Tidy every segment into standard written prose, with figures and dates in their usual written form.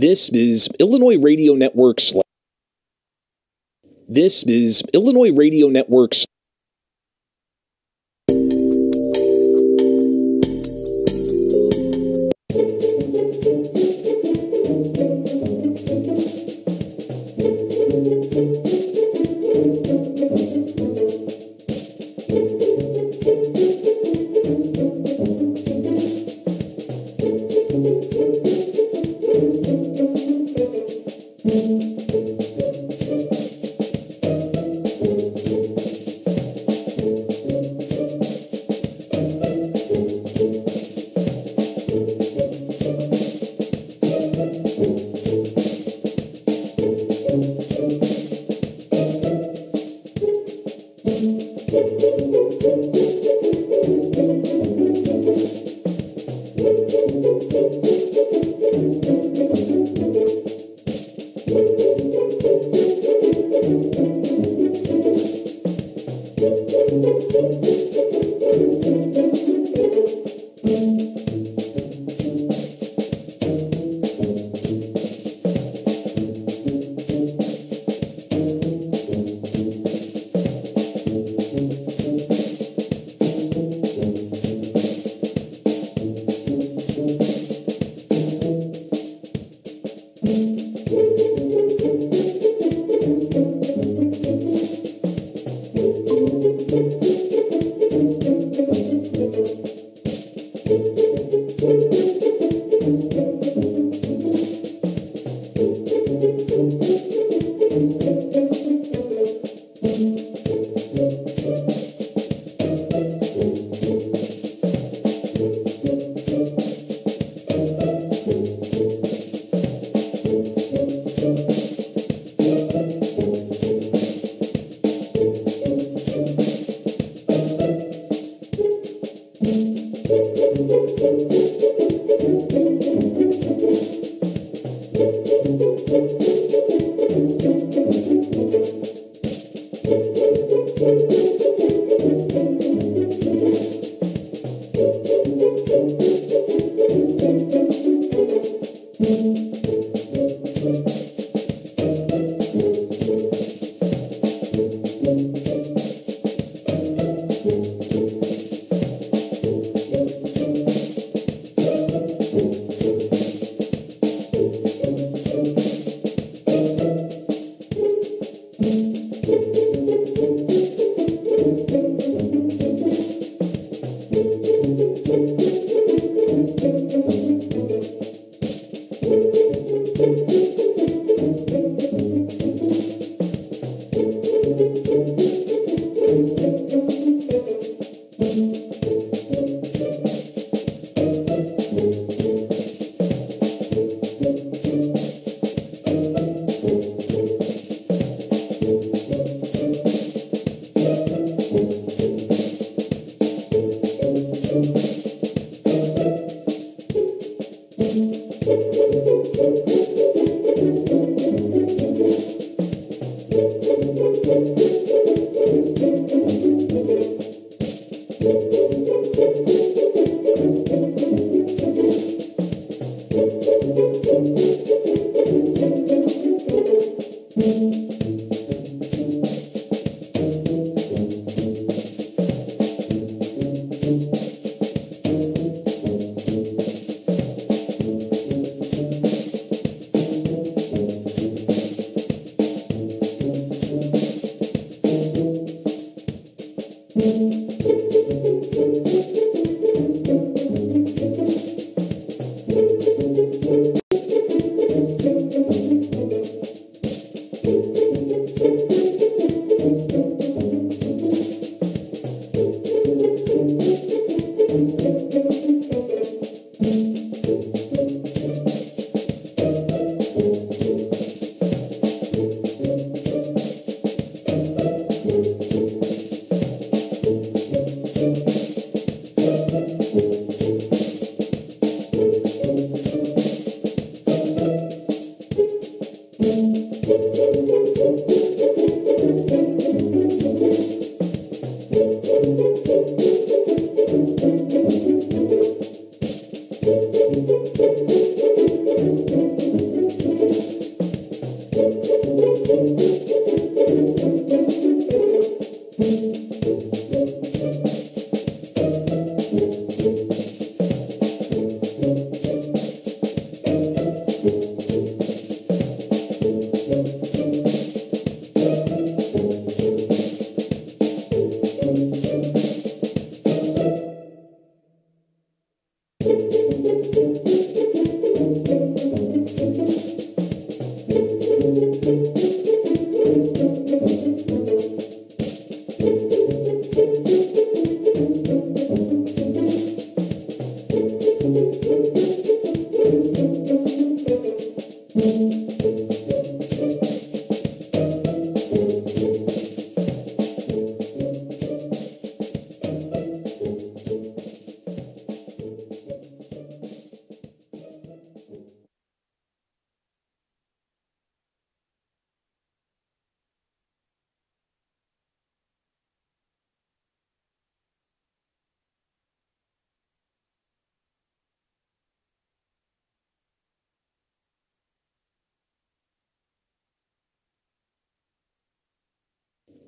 This is Illinois Radio Network's. This is Illinois Radio Network's.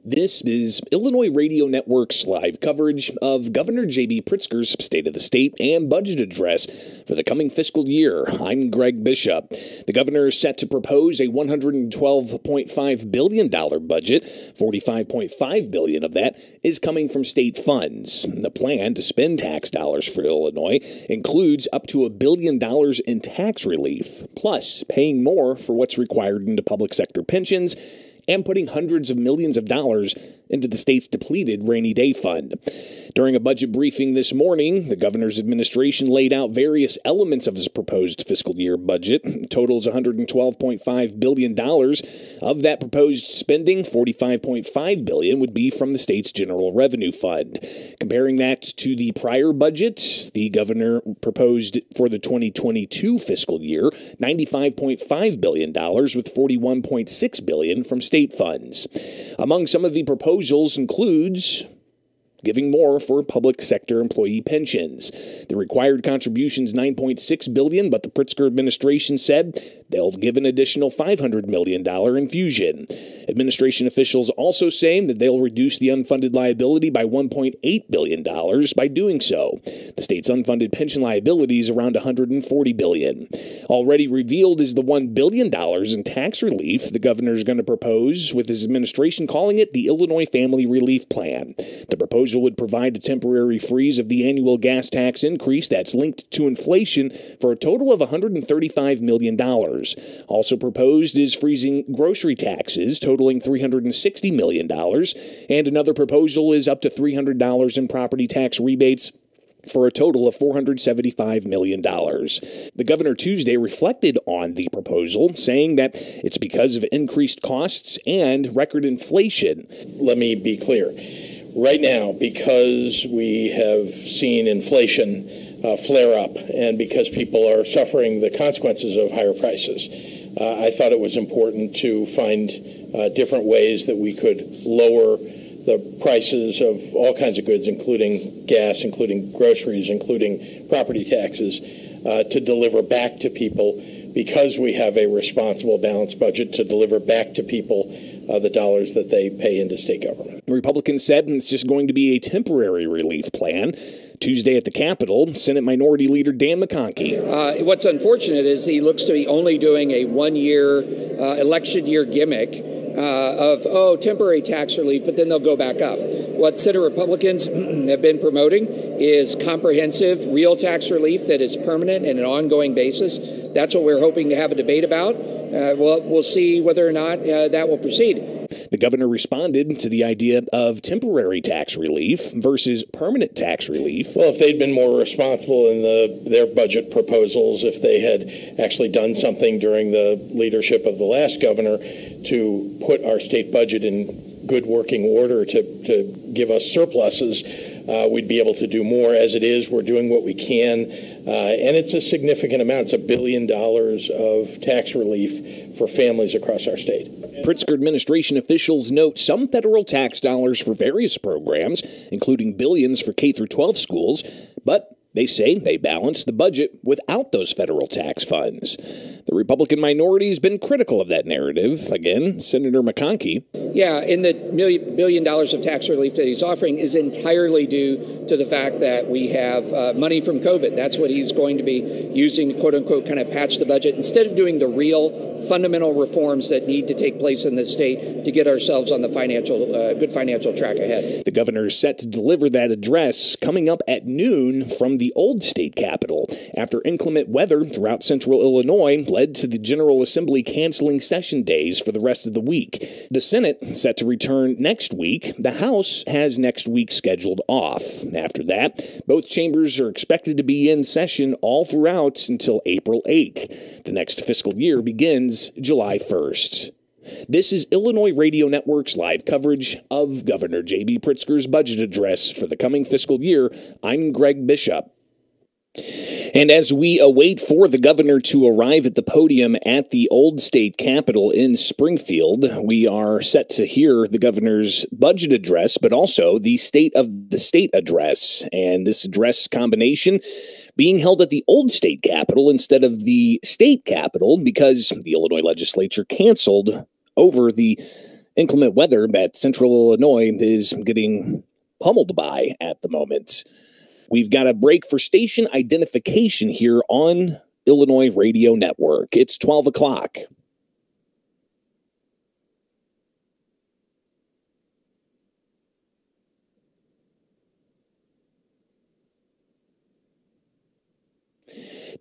This is Illinois Radio Network's live coverage of Governor J.B. Pritzker's State of the State and budget address for the coming fiscal year. I'm Greg Bishop. The governor is set to propose a $112.5 billion budget. $45.5 billion of that is coming from state funds. The plan to spend tax dollars for Illinois includes up to $1 billion in tax relief, plus paying more for what's required into public sector pensions and putting hundreds of millions of dollars into the state's depleted rainy day fund. During a budget briefing this morning, the governor's administration laid out various elements of his proposed fiscal year budget. It totals $112.5 billion. Of that proposed spending, $45.5 billion would be from the state's general revenue fund. Comparing that to the prior budget, the governor proposed for the 2022 fiscal year $95.5 billion with $41.6 billion from state funds. Among some of the proposed proposals includes giving more for public sector employee pensions. The required contribution's $9.6 billion, but the Pritzker administration said they'll give an additional $500 million infusion. Administration officials also saying that they'll reduce the unfunded liability by $1.8 billion by doing so. The state's unfunded pension liability is around $140 billion. Already revealed is the $1 billion in tax relief the governor is going to propose, with his administration calling it the Illinois Family Relief Plan. The proposal would provide a temporary freeze of the annual gas tax increase that's linked to inflation for a total of $135 million. Also proposed is freezing grocery taxes totaling $360 million, and another proposal is up to $300 in property tax rebates for a total of $475 million. The governor Tuesday reflected on the proposal, saying that it's because of increased costs and record inflation. Let me be clear. Right now, because we have seen inflation flare up and because people are suffering the consequences of higher prices, I thought it was important to find different ways that we could lower the prices of all kinds of goods, including gas, including groceries, including property taxes, to deliver back to people, because we have a responsible, balanced budget, to deliver back to people the dollars that they pay into state government. Republicans said it's just going to be a temporary relief plan. Tuesday at the Capitol, Senate Minority Leader Dan McConkey. What's unfortunate is he looks to be only doing a one-year election year gimmick of temporary tax relief, but then they'll go back up. What Senate Republicans have been promoting is comprehensive, real tax relief that is permanent and an ongoing basis. That's what we're hoping to have a debate about. We'll see whether or not that will proceed. The governor responded to the idea of temporary tax relief versus permanent tax relief. Well, if they'd been more responsible in their budget proposals, if they had actually done something during the leadership of the last governor to put our state budget in good working order to give us surpluses, we'd be able to do more. As it is, we're doing what we can, and it's a significant amount. It's $1 billion of tax relief for families across our state. Pritzker administration officials note some federal tax dollars for various programs, including billions for K-12 schools, but they say they balance the budget without those federal tax funds. The Republican minority has been critical of that narrative. Again, Senator McConkey. Yeah, and the $1 billion of tax relief that he's offering is entirely due to the fact that we have money from COVID. That's what he's going to be using to, quote unquote, kind of patch the budget, instead of doing the real fundamental reforms that need to take place in this state to get ourselves on the good financial track ahead. The governor is set to deliver that address coming up at noon from the old state capitol, after inclement weather throughout central Illinois led to the General Assembly canceling session days for the rest of the week. The Senate set to return next week. The House has next week scheduled off. After that, both chambers are expected to be in session all throughout until April 8th. The next fiscal year begins July 1st. This is Illinois Radio Network's live coverage of Governor J.B. Pritzker's budget address for the coming fiscal year. I'm Greg Bishop. And as we await for the governor to arrive at the podium at the old state capitol in Springfield, we are set to hear the governor's budget address, but also the State of the State address. And this address combination being held at the old state capitol instead of the state capitol because the Illinois legislature canceled over the inclement weather that central Illinois is getting pummeled by at the moment. We've got a break for station identification here on Illinois Radio Network. It's 12 o'clock.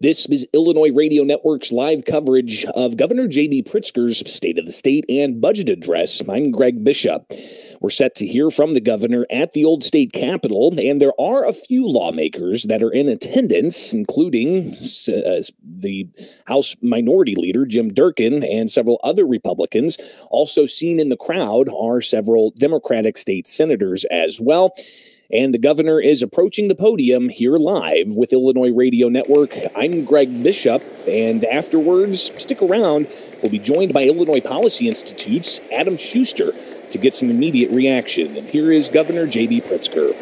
This is Illinois Radio Network's live coverage of Governor J.B. Pritzker's State of the State and budget address. I'm Greg Bishop. We're set to hear from the governor at the old state capitol, and there are a few lawmakers that are in attendance, including the House Minority Leader, Jim Durkin, and several other Republicans. Also seen in the crowd are several Democratic state senators as well. And the governor is approaching the podium here live with Illinois Radio Network. I'm Greg Bishop, and afterwards, stick around. We'll be joined by Illinois Policy Institute's Adam Schuster to get some immediate reaction. And here is Governor J.B. Pritzker.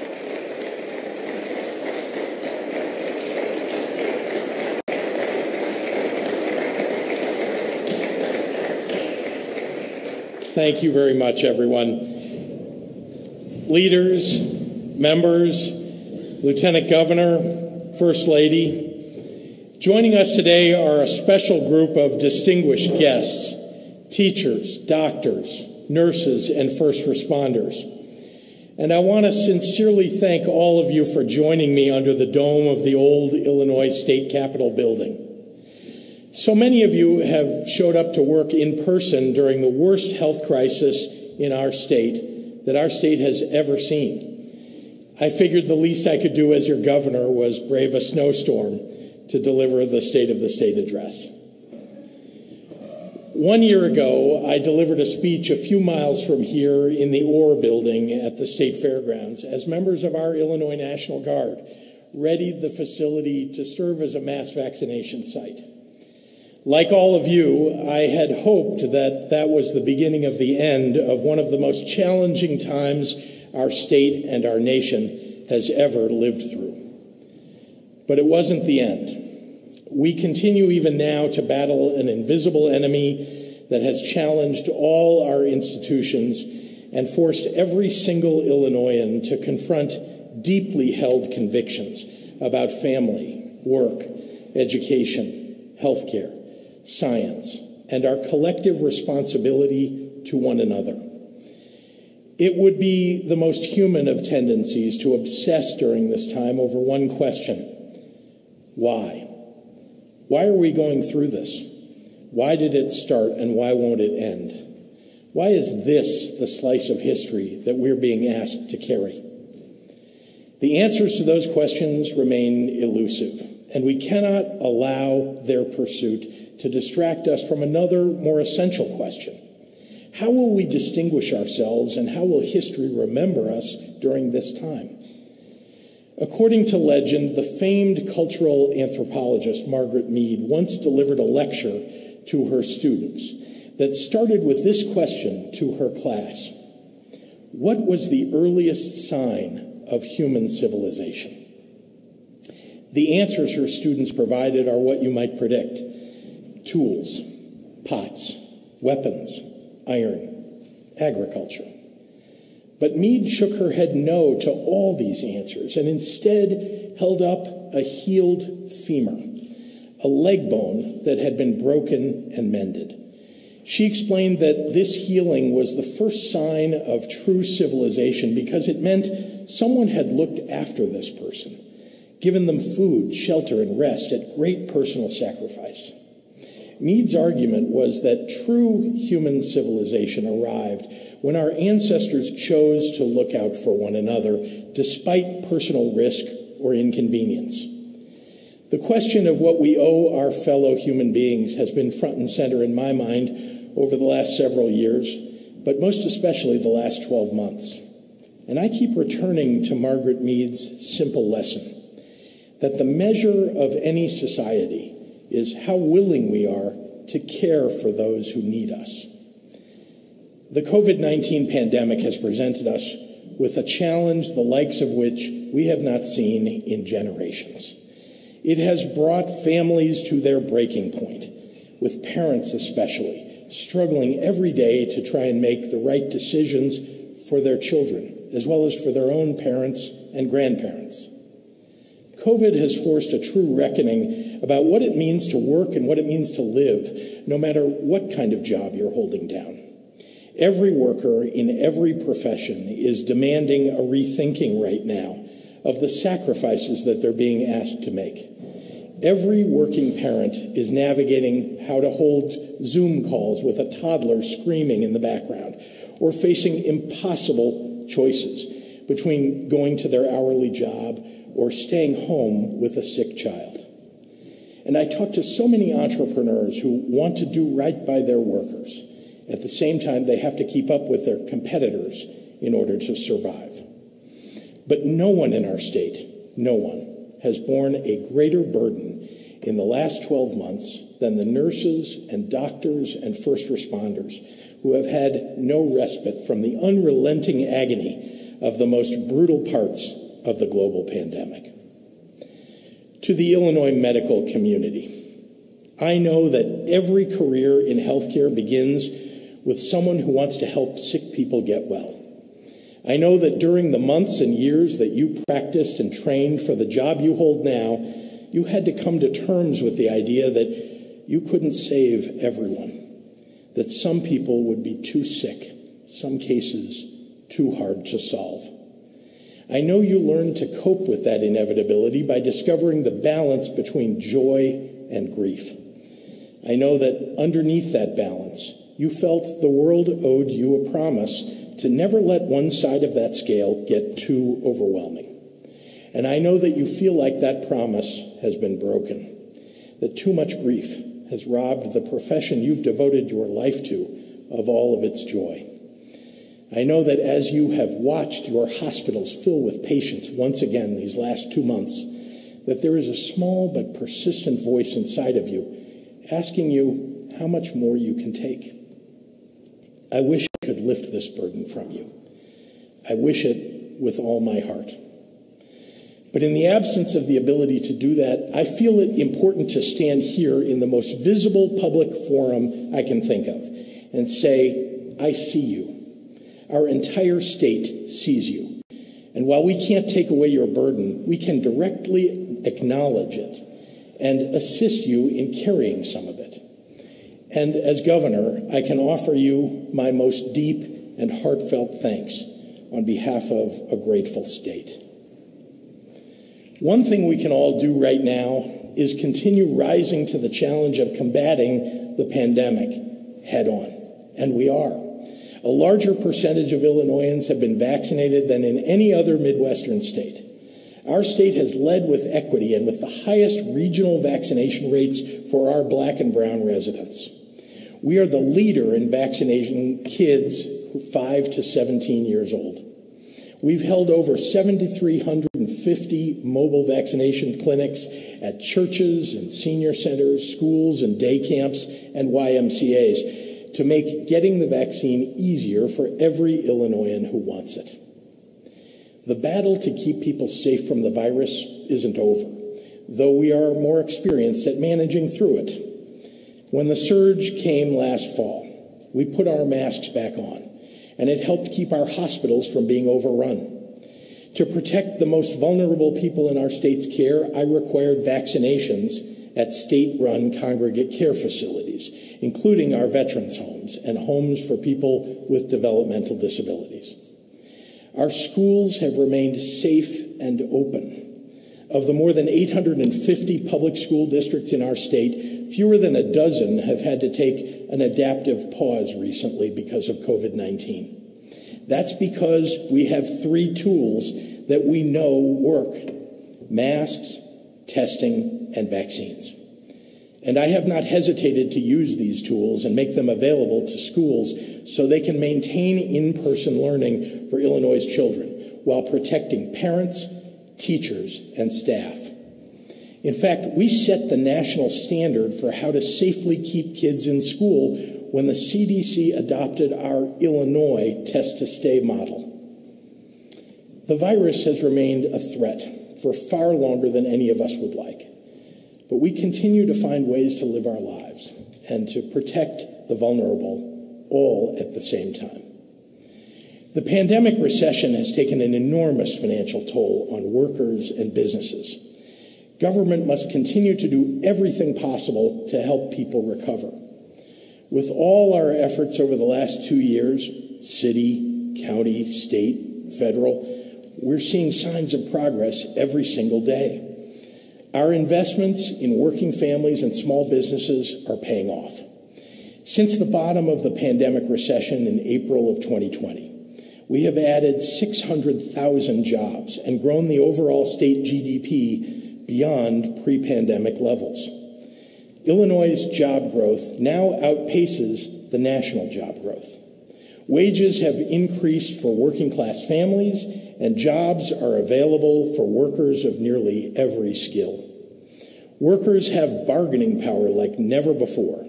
Thank you very much, everyone. Leaders, members, Lieutenant Governor, First Lady, joining us today are a special group of distinguished guests, teachers, doctors, nurses, and first responders. And I want to sincerely thank all of you for joining me under the dome of the old Illinois State Capitol building. So many of you have showed up to work in person during the worst health crisis in our state that our state has ever seen. I figured the least I could do as your governor was brave a snowstorm to deliver the State of the State address. 1 year ago, I delivered a speech a few miles from here in the Orr building at the State Fairgrounds as members of our Illinois National Guard readied the facility to serve as a mass vaccination site. Like all of you, I had hoped that that was the beginning of the end of one of the most challenging times our state and our nation has ever lived through. But it wasn't the end. We continue even now to battle an invisible enemy that has challenged all our institutions and forced every single Illinoisan to confront deeply held convictions about family, work, education, healthcare, science, and our collective responsibility to one another. It would be the most human of tendencies to obsess during this time over one question: why? Why are we going through this? Why did it start and why won't it end? Why is this the slice of history that we're being asked to carry? The answers to those questions remain elusive, and we cannot allow their pursuit to distract us from another, more essential question. How will we distinguish ourselves, and how will history remember us during this time? According to legend, the famed cultural anthropologist Margaret Mead once delivered a lecture to her students that started with this question to her class: what was the earliest sign of human civilization? The answers her students provided are what you might predict: tools, pots, weapons, iron, agriculture. But Mead shook her head no to all these answers and instead held up a healed femur, a leg bone that had been broken and mended. She explained that this healing was the first sign of true civilization because it meant someone had looked after this person, given them food, shelter, and rest at great personal sacrifice. Mead's argument was that true human civilization arrived when our ancestors chose to look out for one another despite personal risk or inconvenience. The question of what we owe our fellow human beings has been front and center in my mind over the last several years, but most especially the last 12 months. And I keep returning to Margaret Mead's simple lesson that the measure of any society is how willing we are to care for those who need us. The COVID-19 pandemic has presented us with a challenge the likes of which we have not seen in generations. It has brought families to their breaking point, with parents especially struggling every day to try and make the right decisions for their children, as well as for their own parents and grandparents. COVID has forced a true reckoning about what it means to work and what it means to live, no matter what kind of job you're holding down. Every worker in every profession is demanding a rethinking right now of the sacrifices that they're being asked to make. Every working parent is navigating how to hold Zoom calls with a toddler screaming in the background, or facing impossible choices between going to their hourly job or staying home with a sick child. And I talk to so many entrepreneurs who want to do right by their workers. At the same time, they have to keep up with their competitors in order to survive. But no one in our state, no one, has borne a greater burden in the last 12 months than the nurses and doctors and first responders who have had no respite from the unrelenting agony of the most brutal parts of the global pandemic. To the Illinois medical community, I know that every career in healthcare begins with someone who wants to help sick people get well. I know that during the months and years that you practiced and trained for the job you hold now, you had to come to terms with the idea that you couldn't save everyone, that some people would be too sick, some cases too hard to solve. I know you learned to cope with that inevitability by discovering the balance between joy and grief. I know that underneath that balance, you felt the world owed you a promise to never let one side of that scale get too overwhelming. And I know that you feel like that promise has been broken, that too much grief has robbed the profession you've devoted your life to of all of its joy. I know that as you have watched your hospitals fill with patients once again these last 2 months, that there is a small but persistent voice inside of you asking you how much more you can take. I wish I could lift this burden from you. I wish it with all my heart. But in the absence of the ability to do that, I feel it important to stand here in the most visible public forum I can think of and say, I see you. Our entire state sees you. And while we can't take away your burden, we can directly acknowledge it and assist you in carrying some of it. And as governor, I can offer you my most deep and heartfelt thanks on behalf of a grateful state. One thing we can all do right now is continue rising to the challenge of combating the pandemic head on. And we are. A larger percentage of Illinoisans have been vaccinated than in any other Midwestern state. Our state has led with equity and with the highest regional vaccination rates for our Black and brown residents. We are the leader in vaccinating kids 5 to 17 years old. We've held over 7,350 mobile vaccination clinics at churches and senior centers, schools and day camps, and YMCAs to make getting the vaccine easier for every Illinoisan who wants it. The battle to keep people safe from the virus isn't over, though we are more experienced at managing through it. When the surge came last fall, we put our masks back on, and it helped keep our hospitals from being overrun. To protect the most vulnerable people in our state's care, I required vaccinations at state-run congregate care facilities, including our veterans' homes and homes for people with developmental disabilities. Our schools have remained safe and open. Of the more than 850 public school districts in our state, fewer than a dozen have had to take an adaptive pause recently because of COVID-19. That's because we have 3 tools that we know work: masks, testing, and vaccines. And I have not hesitated to use these tools and make them available to schools so they can maintain in-person learning for Illinois' children while protecting parents, teachers, and staff. In fact, we set the national standard for how to safely keep kids in school when the CDC adopted our Illinois test-to-stay model. The virus has remained a threat for far longer than any of us would like. But we continue to find ways to live our lives and to protect the vulnerable all at the same time. The pandemic recession has taken an enormous financial toll on workers and businesses. Government must continue to do everything possible to help people recover. With all our efforts over the last 2 years, city, county, state, federal, we're seeing signs of progress every single day. Our investments in working families and small businesses are paying off. Since the bottom of the pandemic recession in April of 2020, we have added 600,000 jobs and grown the overall state GDP beyond pre-pandemic levels. Illinois' job growth now outpaces the national job growth. Wages have increased for working-class families, and jobs are available for workers of nearly every skill. Workers have bargaining power like never before,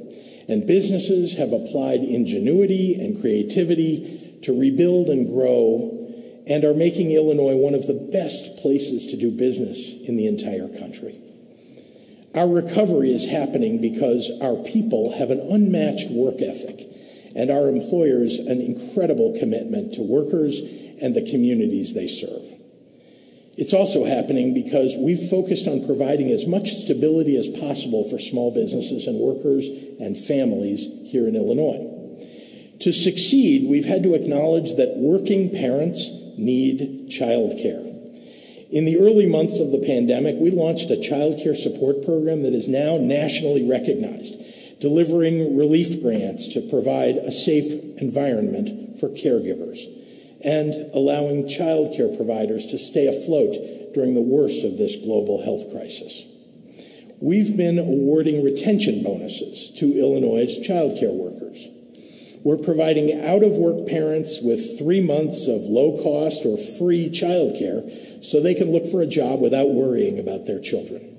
And businesses have applied ingenuity and creativity to rebuild and grow and are making Illinois one of the best places to do business in the entire country. Our recovery is happening because our people have an unmatched work ethic and our employers an incredible commitment to workers and the communities they serve. It's also happening because we've focused on providing as much stability as possible for small businesses and workers and families here in Illinois. To succeed, we've had to acknowledge that working parents need childcare. In the early months of the pandemic, we launched a childcare support program that is now nationally recognized, delivering relief grants to provide a safe environment for caregivers and allowing childcare providers to stay afloat during the worst of this global health crisis. We've been awarding retention bonuses to Illinois' childcare workers. We're providing out-of-work parents with 3 months of low-cost or free childcare so they can look for a job without worrying about their children.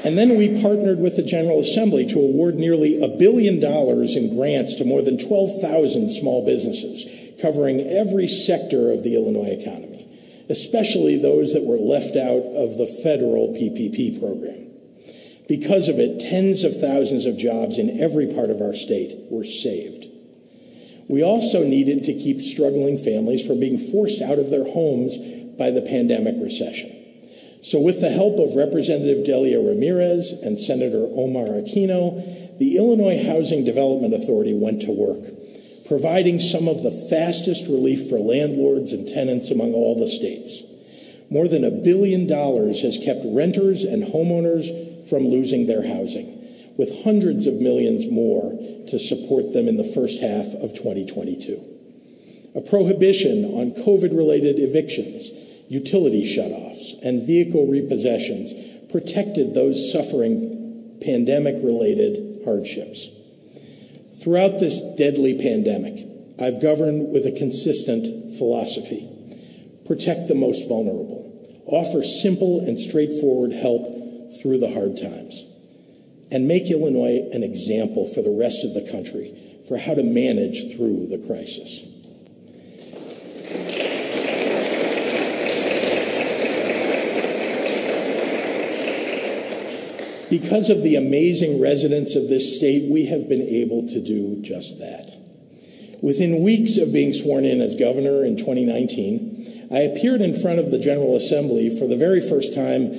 And then we partnered with the General Assembly to award nearly $1 billion in grants to more than 12,000 small businesses, covering every sector of the Illinois economy, especially those that were left out of the federal PPP program. Because of it, tens of thousands of jobs in every part of our state were saved. We also needed to keep struggling families from being forced out of their homes by the pandemic recession. So with the help of Representative Delia Ramirez and Senator Omar Aquino, the Illinois Housing Development Authority went to work, providing some of the fastest relief for landlords and tenants among all the states. More than $1 billion has kept renters and homeowners from losing their housing, with hundreds of millions more to support them in the first half of 2022. A prohibition on COVID-related evictions, utility shutoffs, and vehicle repossessions protected those suffering pandemic-related hardships. Throughout this deadly pandemic, I've governed with a consistent philosophy. Protect the most vulnerable. Offer simple and straightforward help through the hard times. And make Illinois an example for the rest of the country for how to manage through the crisis. Because of the amazing residents of this state, we have been able to do just that. Within weeks of being sworn in as governor in 2019, I appeared in front of the General Assembly for the very first time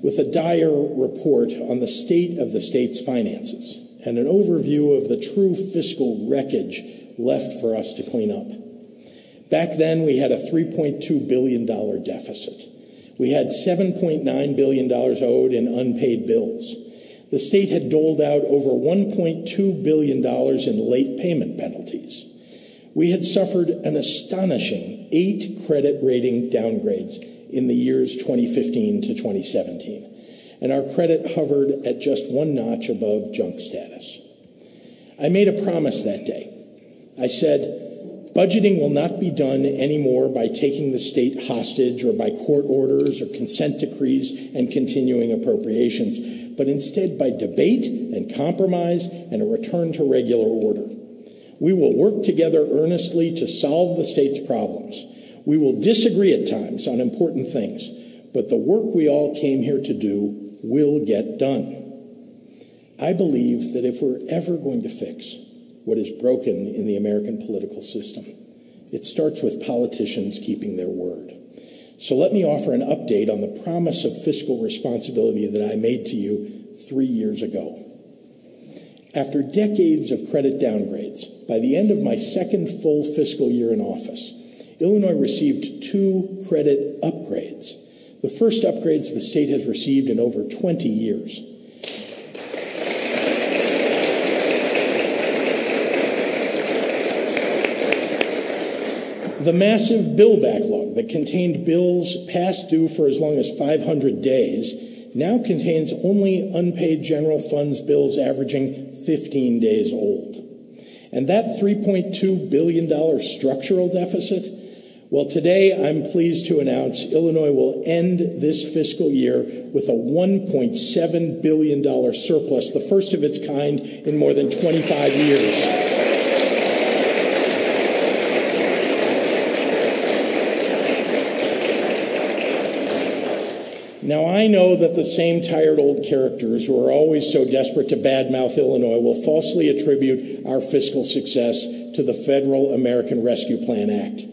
with a dire report on the state of the state's finances and an overview of the true fiscal wreckage left for us to clean up. Back then, we had a $3.2 billion deficit. We had $7.9 billion owed in unpaid bills. The state had doled out over $1.2 billion in late payment penalties. We had suffered an astonishing 8 credit rating downgrades in the years 2015 to 2017, and our credit hovered at just 1 notch above junk status. I made a promise that day. I said, budgeting will not be done anymore by taking the state hostage or by court orders or consent decrees and continuing appropriations, but instead by debate and compromise and a return to regular order. We will work together earnestly to solve the state's problems. We will disagree at times on important things, but the work we all came here to do will get done. I believe that if we're ever going to fix what is broken in the American political system, it starts with politicians keeping their word. So let me offer an update on the promise of fiscal responsibility that I made to you 3 years ago. After decades of credit downgrades, by the end of my second full fiscal year in office, Illinois received 2 credit upgrades, the first upgrades the state has received in over 20 years. The massive bill backlog that contained bills past due for as long as 500 days now contains only unpaid general funds bills averaging 15 days old. And that $3.2 billion structural deficit Well, today I'm pleased to announce Illinois will end this fiscal year with a $1.7 billion surplus, the first of its kind in more than 25 years. Now, I know that the same tired old characters who are always so desperate to badmouth Illinois will falsely attribute our fiscal success to the Federal American Rescue Plan Act.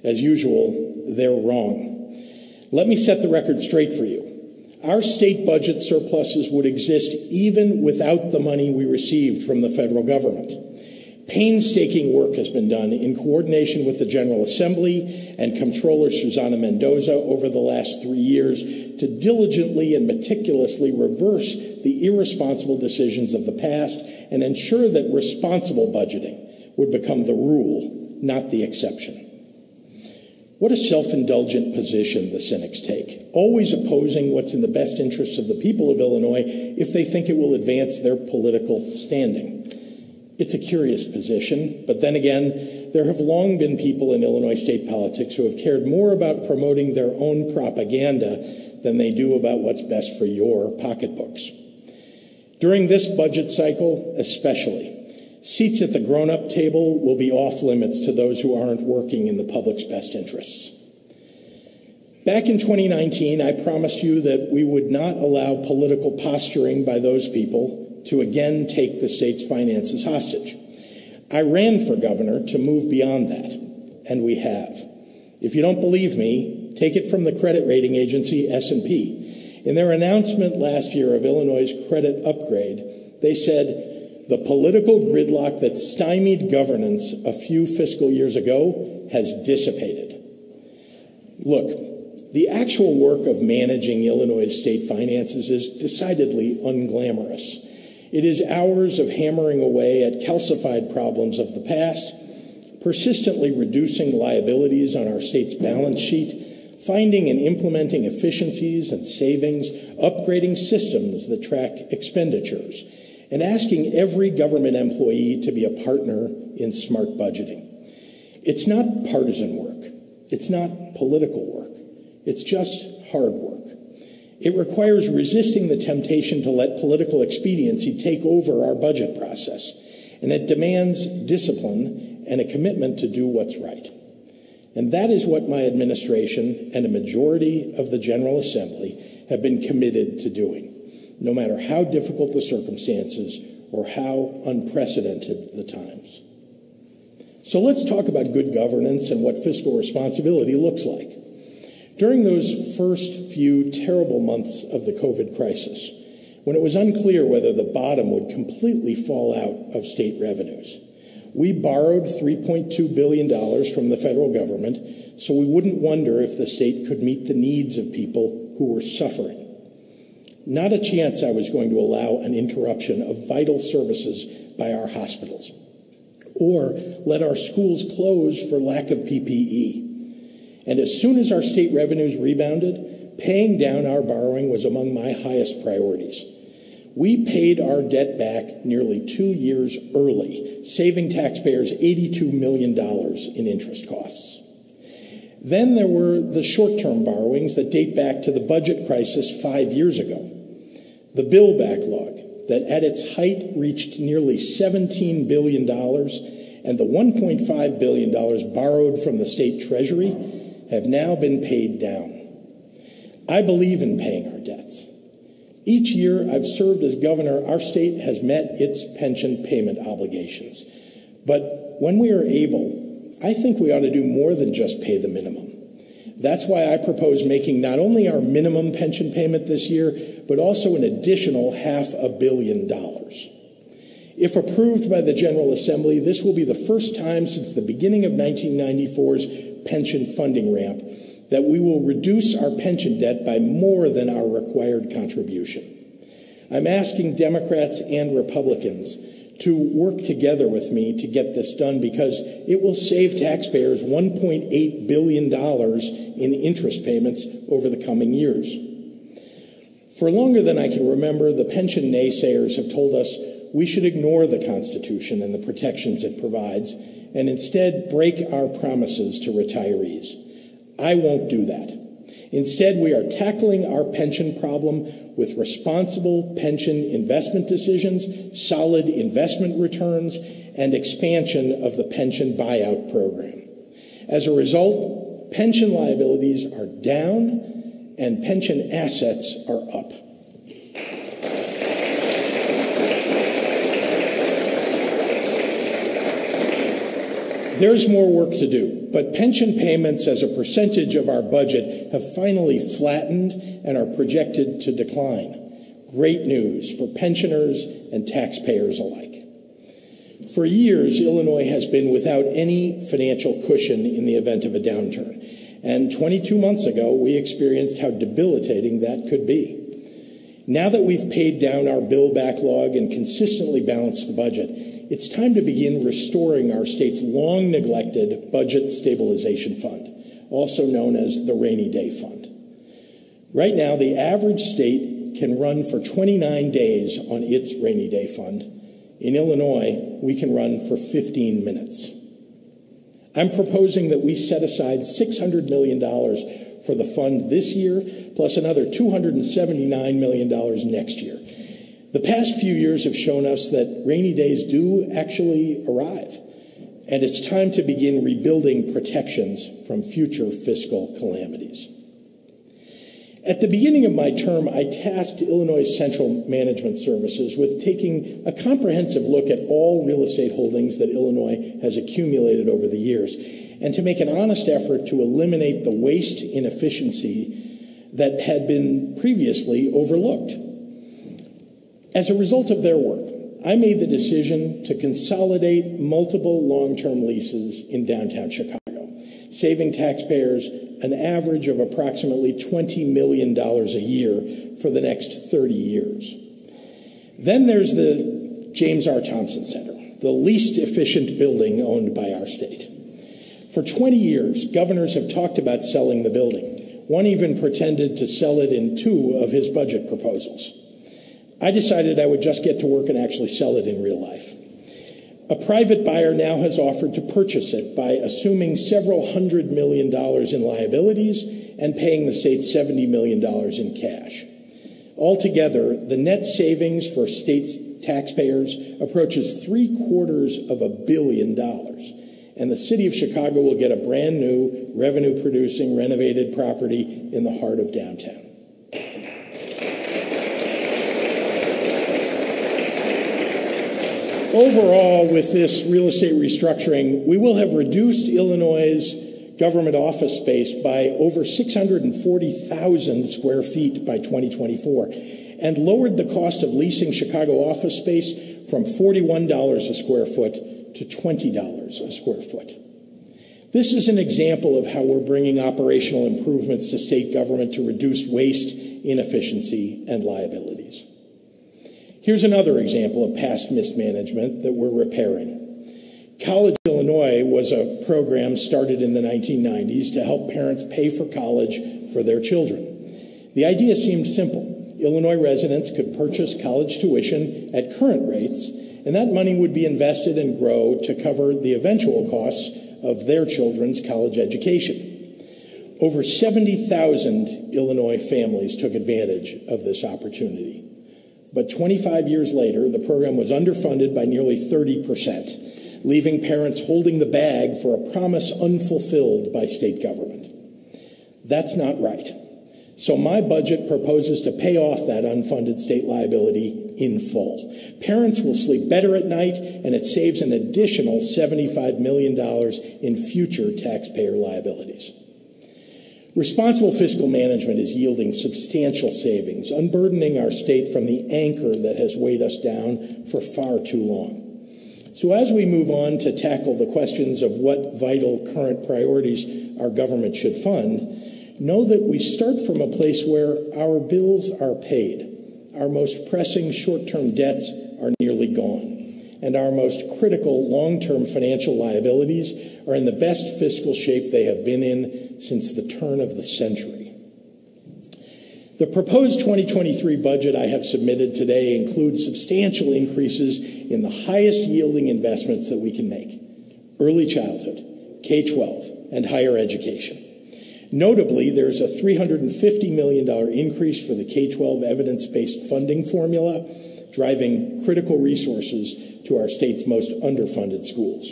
As usual, they're wrong. Let me set the record straight for you. Our state budget surpluses would exist even without the money we received from the federal government. Painstaking work has been done in coordination with the General Assembly and Comptroller Susana Mendoza over the last 3 years to diligently and meticulously reverse the irresponsible decisions of the past and ensure that responsible budgeting would become the rule, not the exception. What a self-indulgent position the cynics take, always opposing what's in the best interests of the people of Illinois if they think it will advance their political standing. It's a curious position, but then again, there have long been people in Illinois state politics who have cared more about promoting their own propaganda than they do about what's best for your pocketbooks. During this budget cycle, especially, seats at the grown-up table will be off limits to those who aren't working in the public's best interests. Back in 2019, I promised you that we would not allow political posturing by those people to again take the state's finances hostage. I ran for governor to move beyond that, and we have. If you don't believe me, take it from the credit rating agency S&P. In their announcement last year of Illinois' credit upgrade, they said, "The political gridlock that stymied governance a few fiscal years ago has dissipated." Look, the actual work of managing Illinois state finances is decidedly unglamorous. It is hours of hammering away at calcified problems of the past, persistently reducing liabilities on our state's balance sheet, finding and implementing efficiencies and savings, upgrading systems that track expenditures, and asking every government employee to be a partner in smart budgeting. It's not partisan work. It's not political work. It's just hard work. It requires resisting the temptation to let political expediency take over our budget process, and it demands discipline and a commitment to do what's right. And that is what my administration and a majority of the General Assembly have been committed to doing, no matter how difficult the circumstances or how unprecedented the times. So let's talk about good governance and what fiscal responsibility looks like. During those first few terrible months of the COVID crisis, when it was unclear whether the bottom would completely fall out of state revenues, we borrowed $3.2 billion from the federal government so we wouldn't wonder if the state could meet the needs of people who were suffering. Not a chance I was going to allow an interruption of vital services by our hospitals, or let our schools close for lack of PPE. And as soon as our state revenues rebounded, paying down our borrowing was among my highest priorities. We paid our debt back nearly 2 years early, saving taxpayers $82 million in interest costs. Then there were the short-term borrowings that date back to the budget crisis 5 years ago. The bill backlog that at its height reached nearly $17 billion and the $1.5 billion borrowed from the state treasury have now been paid down. I believe in paying our debts. Each year I've served as governor, our state has met its pension payment obligations. But when we are able, I think we ought to do more than just pay the minimum. That's why I propose making not only our minimum pension payment this year, but also an additional $500 million. If approved by the General Assembly, this will be the first time since the beginning of 1994's pension funding ramp that we will reduce our pension debt by more than our required contribution. I'm asking Democrats and Republicans to work together with me to get this done because it will save taxpayers $1.8 billion in interest payments over the coming years. For longer than I can remember, the pension naysayers have told us we should ignore the Constitution and the protections it provides and instead break our promises to retirees. I won't do that. Instead, we are tackling our pension problem with responsible pension investment decisions, solid investment returns, and expansion of the pension buyout program. As a result, pension liabilities are down and pension assets are up. There's more work to do, but pension payments as a percentage of our budget have finally flattened and are projected to decline. Great news for pensioners and taxpayers alike. For years, Illinois has been without any financial cushion in the event of a downturn, and 22 months ago, we experienced how debilitating that could be. Now that we've paid down our bill backlog and consistently balanced the budget, it's time to begin restoring our state's long-neglected Budget Stabilization Fund, also known as the Rainy Day Fund. Right now, the average state can run for 29 days on its Rainy Day Fund. In Illinois, we can run for 15 minutes. I'm proposing that we set aside $600 million for the fund this year, plus another $279 million next year. The past few years have shown us that rainy days do actually arrive, and it's time to begin rebuilding protections from future fiscal calamities. At the beginning of my term, I tasked Illinois Central Management Services with taking a comprehensive look at all real estate holdings that Illinois has accumulated over the years, and to make an honest effort to eliminate the waste inefficiency that had been previously overlooked. As a result of their work, I made the decision to consolidate multiple long-term leases in downtown Chicago, saving taxpayers an average of approximately $20 million a year for the next 30 years. Then there's the James R. Thompson Center, the least efficient building owned by our state. For 20 years, governors have talked about selling the building. One even pretended to sell it in 2 of his budget proposals. I decided I would just get to work and actually sell it in real life. A private buyer now has offered to purchase it by assuming several $100 million in liabilities and paying the state $70 million in cash. Altogether, the net savings for state taxpayers approaches $750 million, and the city of Chicago will get a brand new, revenue-producing, renovated property in the heart of downtown. Overall, with this real estate restructuring, we will have reduced Illinois' government office space by over 640,000 square feet by 2024 and lowered the cost of leasing Chicago office space from $41 a square foot to $20 a square foot. This is an example of how we're bringing operational improvements to state government to reduce waste, inefficiency, and liabilities. Here's another example of past mismanagement that we're repairing. College Illinois was a program started in the 1990s to help parents pay for college for their children. The idea seemed simple. Illinois residents could purchase college tuition at current rates, and that money would be invested and grow to cover the eventual costs of their children's college education. Over 70,000 Illinois families took advantage of this opportunity. But 25 years later, the program was underfunded by nearly 30%, leaving parents holding the bag for a promise unfulfilled by state government. That's not right. So my budget proposes to pay off that unfunded state liability in full. Parents will sleep better at night, and it saves an additional $75 million in future taxpayer liabilities. Responsible fiscal management is yielding substantial savings, unburdening our state from the anchor that has weighed us down for far too long. So as we move on to tackle the questions of what vital current priorities our government should fund, know that we start from a place where our bills are paid, our most pressing short-term debts are nearly gone, and our most critical long-term financial liabilities are in the best fiscal shape they have been in since the turn of the century. The proposed 2023 budget I have submitted today includes substantial increases in the highest yielding investments that we can make: early childhood, K-12, and higher education. Notably, there's a $350 million increase for the K-12 evidence-based funding formula, driving critical resources to our state's most underfunded schools.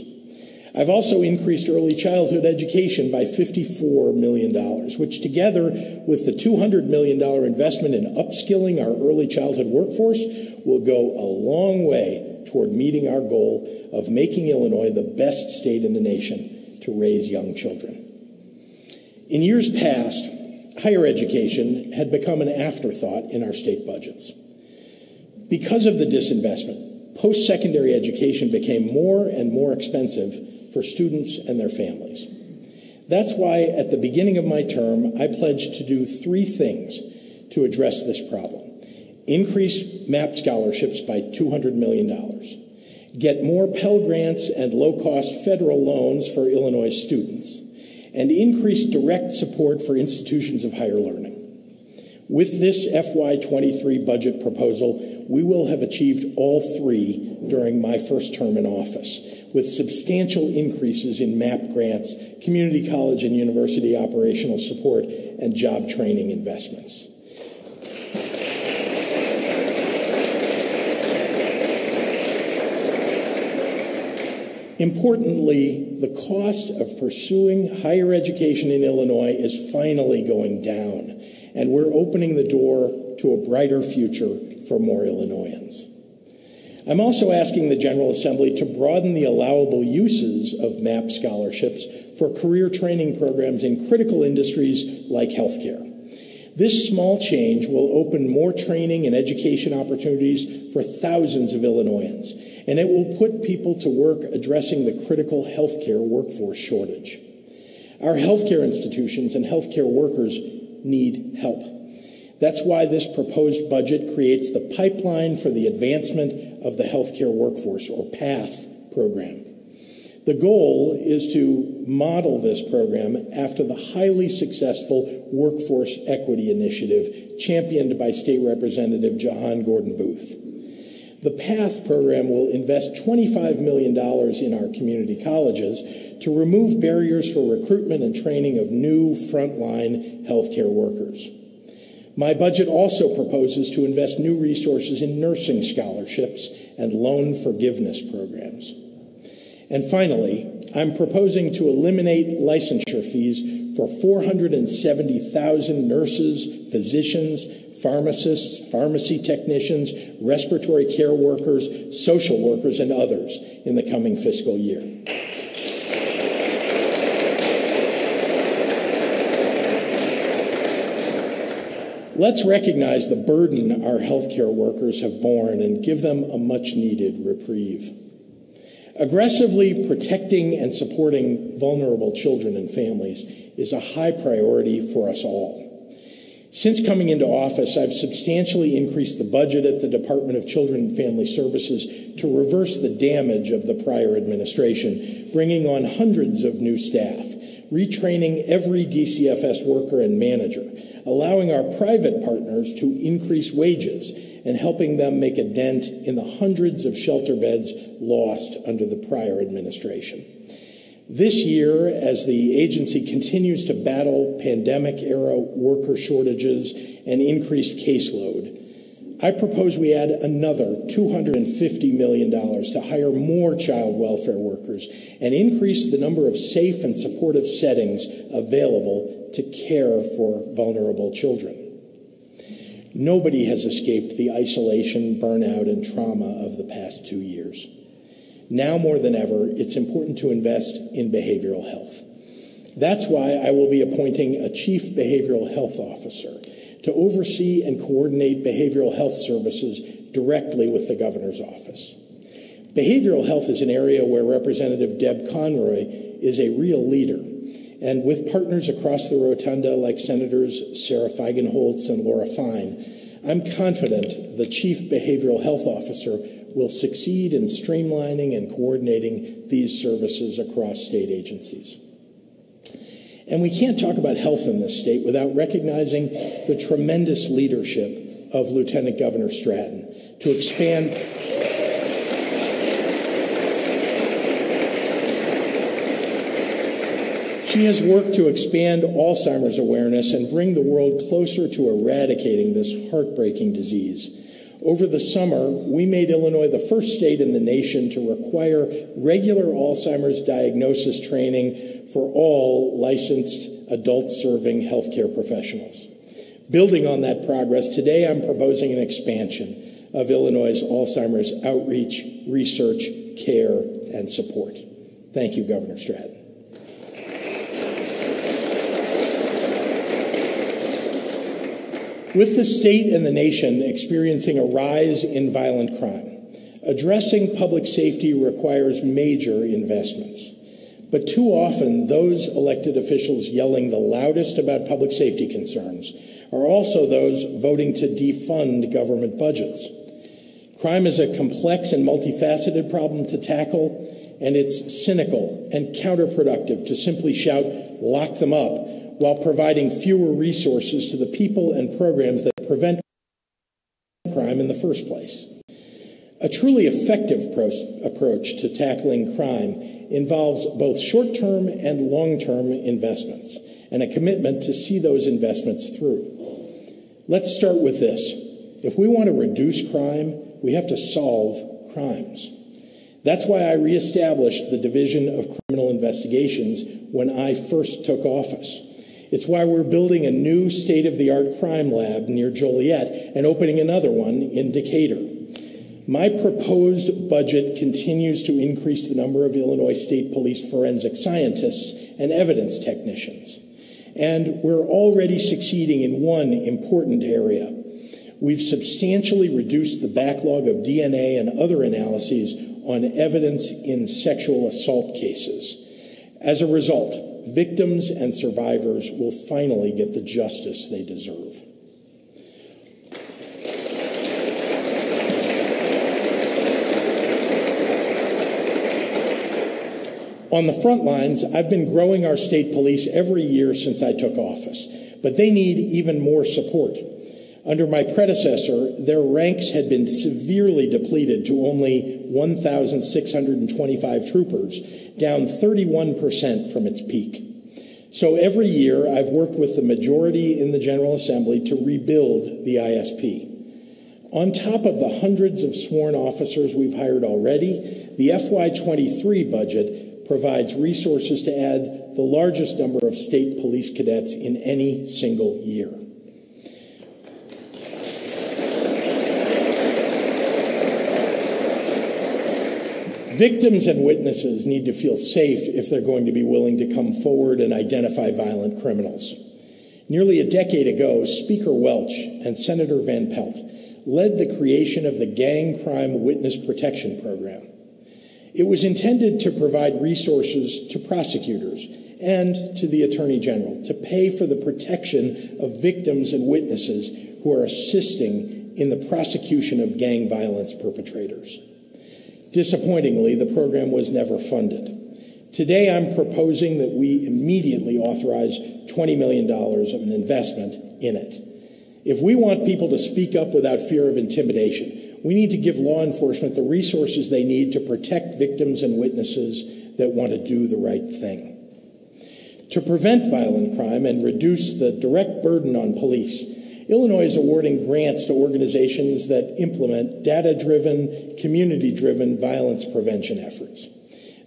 I've also increased early childhood education by $54 million, which together with the $200 million investment in upskilling our early childhood workforce will go a long way toward meeting our goal of making Illinois the best state in the nation to raise young children. In years past, higher education had become an afterthought in our state budgets. Because of the disinvestment, post-secondary education became more and more expensive for students and their families. That's why at the beginning of my term, I pledged to do three things to address this problem: increase MAP scholarships by $200 million, get more Pell Grants and low-cost federal loans for Illinois students, and increase direct support for institutions of higher learning. With this FY23 budget proposal, we will have achieved all three during my first term in office, with substantial increases in MAP grants, community college and university operational support, and job training investments. Importantly, the cost of pursuing higher education in Illinois is finally going down, and we're opening the door to a brighter future for more Illinoisans. I'm also asking the General Assembly to broaden the allowable uses of MAP scholarships for career training programs in critical industries like healthcare. This small change will open more training and education opportunities for thousands of Illinoisans, and it will put people to work addressing the critical healthcare workforce shortage. Our healthcare institutions and healthcare workers need help. That's why this proposed budget creates the Pipeline for the Advancement of the Healthcare Workforce, or PATH, program. The goal is to model this program after the highly successful Workforce Equity Initiative championed by State Representative Jahan Gordon Booth. The PATH program will invest $25 million in our community colleges to remove barriers for recruitment and training of new frontline healthcare workers. My budget also proposes to invest new resources in nursing scholarships and loan forgiveness programs. And finally, I'm proposing to eliminate licensure fees for 470,000 nurses, physicians, pharmacists, pharmacy technicians, respiratory care workers, social workers, and others in the coming fiscal year. Let's recognize the burden our healthcare workers have borne and give them a much-needed reprieve. Aggressively protecting and supporting vulnerable children and families is a high priority for us all. Since coming into office, I've substantially increased the budget at the Department of Children and Family Services to reverse the damage of the prior administration, bringing on hundreds of new staff, retraining every DCFS worker and manager, allowing our private partners to increase wages, and helping them make a dent in the hundreds of shelter beds lost under the prior administration. This year, as the agency continues to battle pandemic-era worker shortages and increased caseload, I propose we add another $250 million to hire more child welfare workers and increase the number of safe and supportive settings available to care for vulnerable children. Nobody has escaped the isolation, burnout, and trauma of the past 2 years. Now more than ever, it's important to invest in behavioral health. That's why I will be appointing a Chief Behavioral Health Officer to oversee and coordinate behavioral health services directly with the governor's office. Behavioral health is an area where Representative Deb Conroy is a real leader. And with partners across the rotunda like Senators Sarah Feigenholtz and Laura Fine, I'm confident the Chief Behavioral Health Officer will succeed in streamlining and coordinating these services across state agencies. And we can't talk about health in this state without recognizing the tremendous leadership of Lieutenant Governor Stratton to expand. She has worked to expand Alzheimer's awareness and bring the world closer to eradicating this heartbreaking disease. Over the summer, we made Illinois the first state in the nation to require regular Alzheimer's diagnosis training for all licensed adult-serving healthcare professionals. Building on that progress, today I'm proposing an expansion of Illinois' Alzheimer's outreach, research, care, and support. Thank you, Governor Stratton. With the state and the nation experiencing a rise in violent crime, addressing public safety requires major investments. But too often, those elected officials yelling the loudest about public safety concerns are also those voting to defund government budgets. Crime is a complex and multifaceted problem to tackle, and it's cynical and counterproductive to simply shout, "Lock them up," while providing fewer resources to the people and programs that prevent crime in the first place. A truly effective approach to tackling crime involves both short-term and long-term investments, and a commitment to see those investments through. Let's start with this. If we want to reduce crime, we have to solve crimes. That's why I reestablished the Division of Criminal Investigations when I first took office. It's why we're building a new state-of-the-art crime lab near Joliet and opening another one in Decatur. My proposed budget continues to increase the number of Illinois State Police forensic scientists and evidence technicians. And we're already succeeding in one important area. We've substantially reduced the backlog of DNA and other analyses on evidence in sexual assault cases. As a result, victims and survivors will finally get the justice they deserve. On the front lines, I've been growing our state police every year since I took office, but they need even more support. Under my predecessor, their ranks had been severely depleted to only 1,625 troopers, down 31% from its peak. So every year, I've worked with the majority in the General Assembly to rebuild the ISP. On top of the hundreds of sworn officers we've hired already, the FY23 budget provides resources to add the largest number of state police cadets in any single year. Victims and witnesses need to feel safe if they're going to be willing to come forward and identify violent criminals. Nearly a decade ago, Speaker Welch and Senator Van Pelt led the creation of the Gang Crime Witness Protection Program. It was intended to provide resources to prosecutors and to the Attorney General to pay for the protection of victims and witnesses who are assisting in the prosecution of gang violence perpetrators. Disappointingly, the program was never funded. Today, I'm proposing that we immediately authorize $20 million of an investment in it. If we want people to speak up without fear of intimidation, we need to give law enforcement the resources they need to protect victims and witnesses that want to do the right thing. To prevent violent crime and reduce the direct burden on police, Illinois is awarding grants to organizations that implement data-driven, community-driven violence prevention efforts.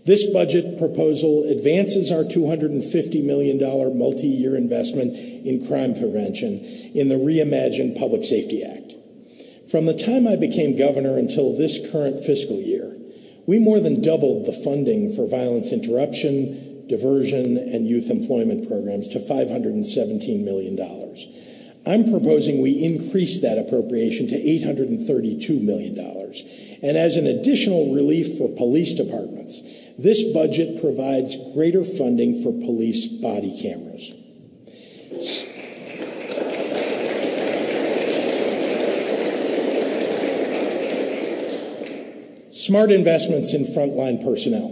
This budget proposal advances our $250 million multi-year investment in crime prevention in the Reimagined Public Safety Act. From the time I became governor until this current fiscal year, we more than doubled the funding for violence interruption, diversion, and youth employment programs to $517 million. I'm proposing we increase that appropriation to $832 million. And as an additional relief for police departments, this budget provides greater funding for police body cameras. Smart investments in frontline personnel,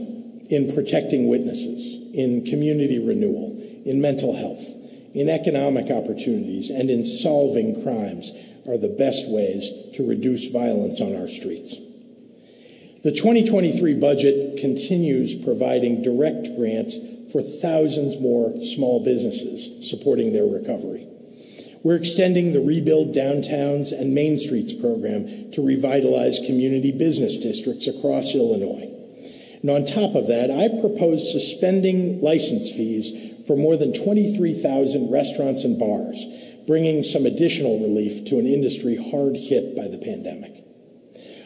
in protecting witnesses, in community renewal, in mental health, in economic opportunities, and in solving crimes are the best ways to reduce violence on our streets. The 2023 budget continues providing direct grants for thousands more small businesses supporting their recovery. We're extending the Rebuild Downtowns and Main Streets program to revitalize community business districts across Illinois. And on top of that, I propose suspending license fees for more than 23,000 restaurants and bars, bringing some additional relief to an industry hard hit by the pandemic.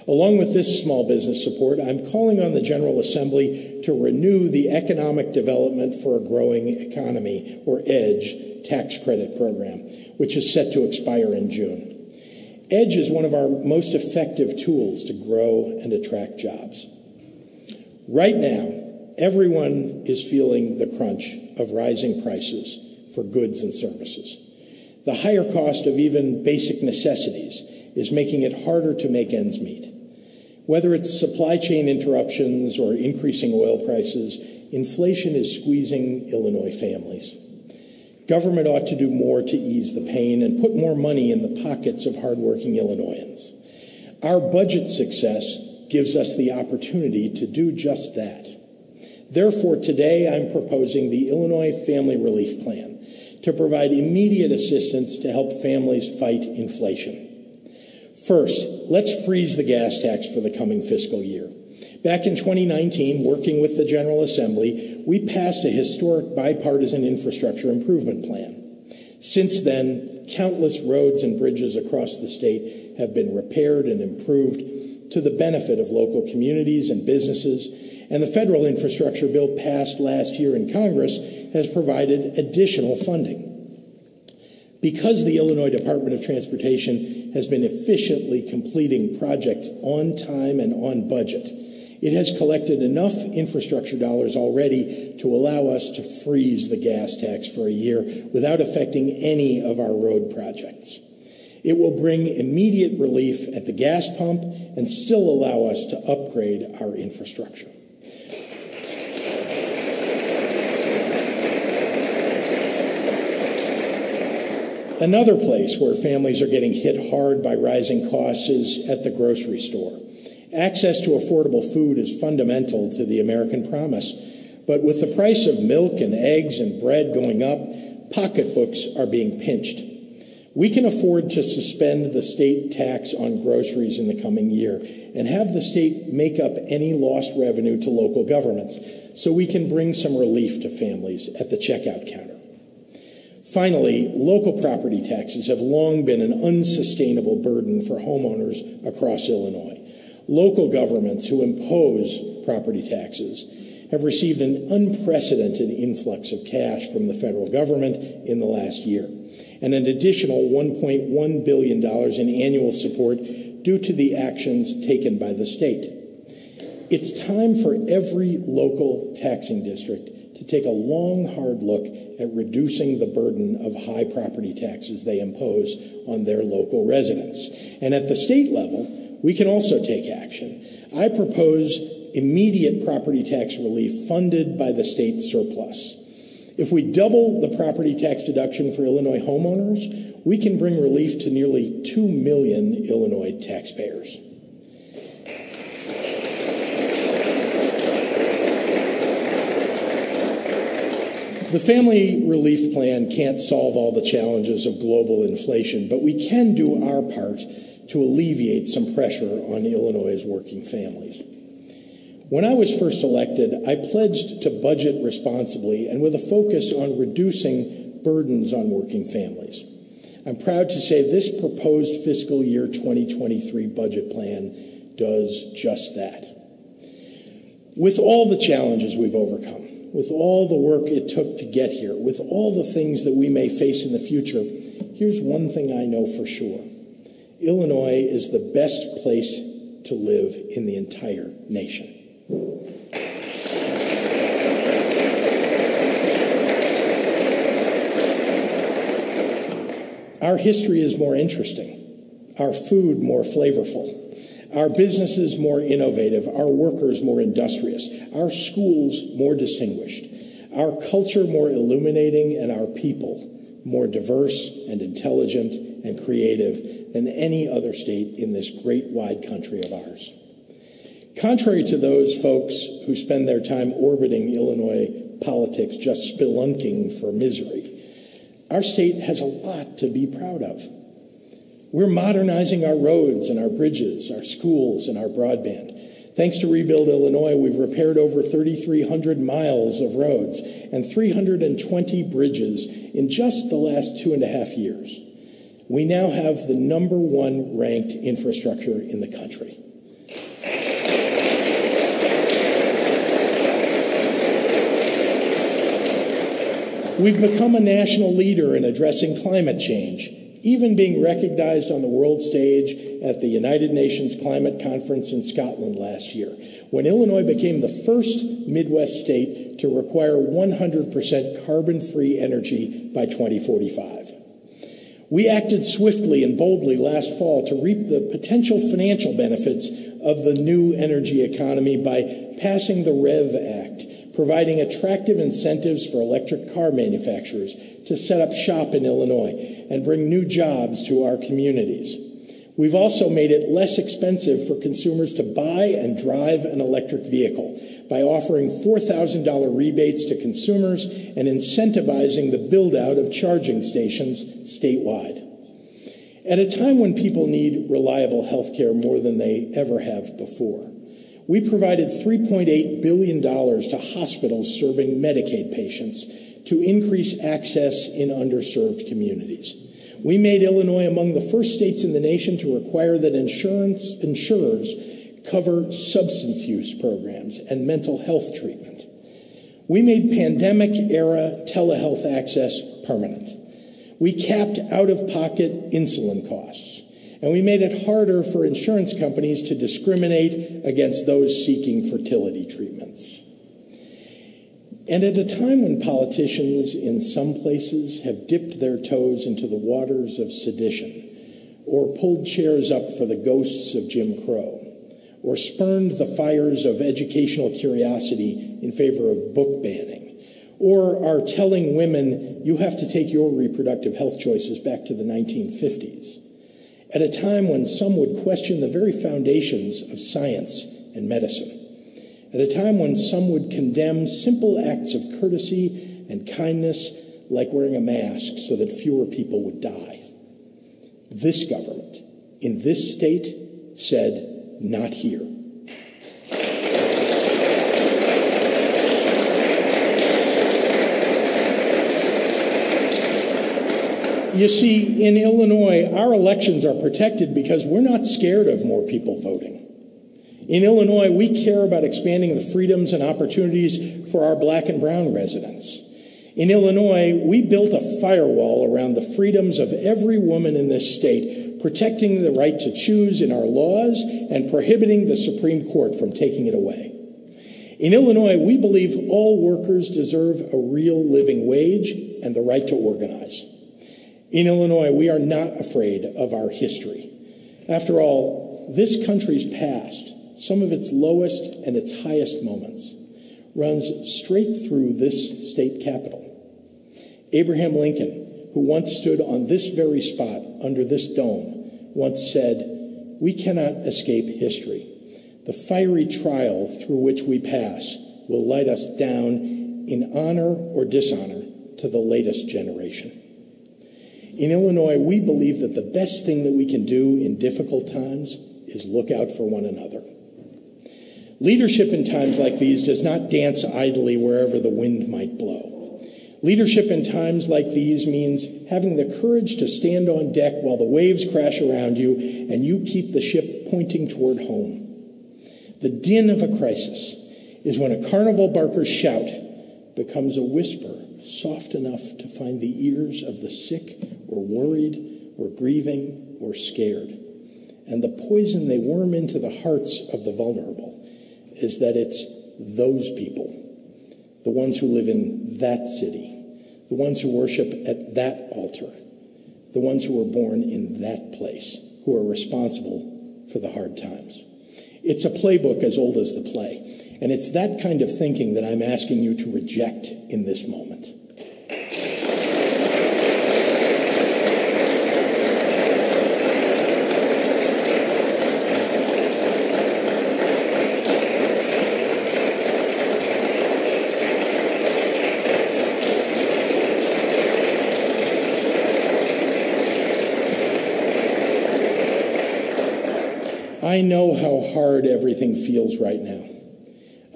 Along with this small business support, I'm calling on the General Assembly to renew the Economic Development for a Growing Economy, or EDGE, tax credit program, which is set to expire in June. EDGE is one of our most effective tools to grow and attract jobs. Right now, everyone is feeling the crunch of rising prices for goods and services. The higher cost of even basic necessities is making it harder to make ends meet. Whether it's supply chain interruptions or increasing oil prices, inflation is squeezing Illinois families. Government ought to do more to ease the pain and put more money in the pockets of hardworking Illinoisans. Our budget success gives us the opportunity to do just that. Therefore, today I'm proposing the Illinois Family Relief Plan to provide immediate assistance to help families fight inflation. First, let's freeze the gas tax for the coming fiscal year. Back in 2019, working with the General Assembly, we passed a historic bipartisan infrastructure improvement plan. Since then, countless roads and bridges across the state have been repaired and improved to the benefit of local communities and businesses, and the federal infrastructure bill passed last year in Congress has provided additional funding. Because the Illinois Department of Transportation has been efficiently completing projects on time and on budget, it has collected enough infrastructure dollars already to allow us to freeze the gas tax for a year without affecting any of our road projects. It will bring immediate relief at the gas pump and still allow us to upgrade our infrastructure. Another place where families are getting hit hard by rising costs is at the grocery store. Access to affordable food is fundamental to the American promise, but with the price of milk and eggs and bread going up, pocketbooks are being pinched. We can afford to suspend the state tax on groceries in the coming year and have the state make up any lost revenue to local governments so we can bring some relief to families at the checkout counter. Finally, local property taxes have long been an unsustainable burden for homeowners across Illinois. Local governments who impose property taxes have received an unprecedented influx of cash from the federal government in the last year, and an additional $1.1 billion in annual support due to the actions taken by the state. It's time for every local taxing district to take a long, hard look at reducing the burden of high property taxes they impose on their local residents. And at the state level, we can also take action. I propose immediate property tax relief funded by the state surplus. If we double the property tax deduction for Illinois homeowners, we can bring relief to nearly 2 million Illinois taxpayers. The Family Relief Plan can't solve all the challenges of global inflation, but we can do our part to alleviate some pressure on Illinois' working families. When I was first elected, I pledged to budget responsibly and with a focus on reducing burdens on working families. I'm proud to say this proposed fiscal year 2023 budget plan does just that. With all the challenges we've overcome, with all the work it took to get here, with all the things that we may face in the future, here's one thing I know for sure. Illinois is the best place to live in the entire nation. Our history is more interesting, our food more flavorful, our businesses more innovative, our workers more industrious, our schools more distinguished, our culture more illuminating, and our people more diverse and intelligent and creative than any other state in this great wide country of ours. Contrary to those folks who spend their time orbiting Illinois politics just spelunking for misery, our state has a lot to be proud of. We're modernizing our roads and our bridges, our schools and our broadband. Thanks to Rebuild Illinois, we've repaired over 3,300 miles of roads and 320 bridges in just the last 2.5 years. We now have the #1 ranked infrastructure in the country. We've become a national leader in addressing climate change, even being recognized on the world stage at the United Nations Climate Conference in Scotland last year, when Illinois became the first Midwest state to require 100% carbon-free energy by 2045. We acted swiftly and boldly last fall to reap the potential financial benefits of the new energy economy by passing the REV Act, providing attractive incentives for electric car manufacturers to set up shop in Illinois and bring new jobs to our communities. We've also made it less expensive for consumers to buy and drive an electric vehicle by offering $4,000 rebates to consumers and incentivizing the build-out of charging stations statewide. At a time when people need reliable health care more than they ever have before, we provided $3.8 billion to hospitals serving Medicaid patients to increase access in underserved communities. We made Illinois among the first states in the nation to require that insurers cover substance use programs and mental health treatment. We made pandemic-era telehealth access permanent. We capped out-of-pocket insulin costs. And we made it harder for insurance companies to discriminate against those seeking fertility treatments. And at a time when politicians in some places have dipped their toes into the waters of sedition, or pulled chairs up for the ghosts of Jim Crow, or spurned the fires of educational curiosity in favor of book banning, or are telling women you have to take your reproductive health choices back to the 1950s, at a time when some would question the very foundations of science and medicine, at a time when some would condemn simple acts of courtesy and kindness like wearing a mask so that fewer people would die. This government, in this state, said, "Not here." You see, in Illinois, our elections are protected because we're not scared of more people voting. In Illinois, we care about expanding the freedoms and opportunities for our black and brown residents. In Illinois, we built a firewall around the freedoms of every woman in this state, protecting the right to choose in our laws and prohibiting the Supreme Court from taking it away. In Illinois, we believe all workers deserve a real living wage and the right to organize. In Illinois, we are not afraid of our history. After all, this country's past, some of its lowest and its highest moments, runs straight through this state capitol. Abraham Lincoln, who once stood on this very spot under this dome, once said, "We cannot escape history. The fiery trial through which we pass will light us down in honor or dishonor to the latest generation." In Illinois, we believe that the best thing that we can do in difficult times is look out for one another. Leadership in times like these does not dance idly wherever the wind might blow. Leadership in times like these means having the courage to stand on deck while the waves crash around you and you keep the ship pointing toward home. The din of a crisis is when a carnival barker's shout becomes a whisper soft enough to find the ears of the sick or worried or grieving or scared. And the poison they worm into the hearts of the vulnerable is that it's those people, the ones who live in that city, the ones who worship at that altar, the ones who were born in that place, who are responsible for the hard times. It's a playbook as old as the play. And it's that kind of thinking that I'm asking you to reject in this moment. I know how hard everything feels right now.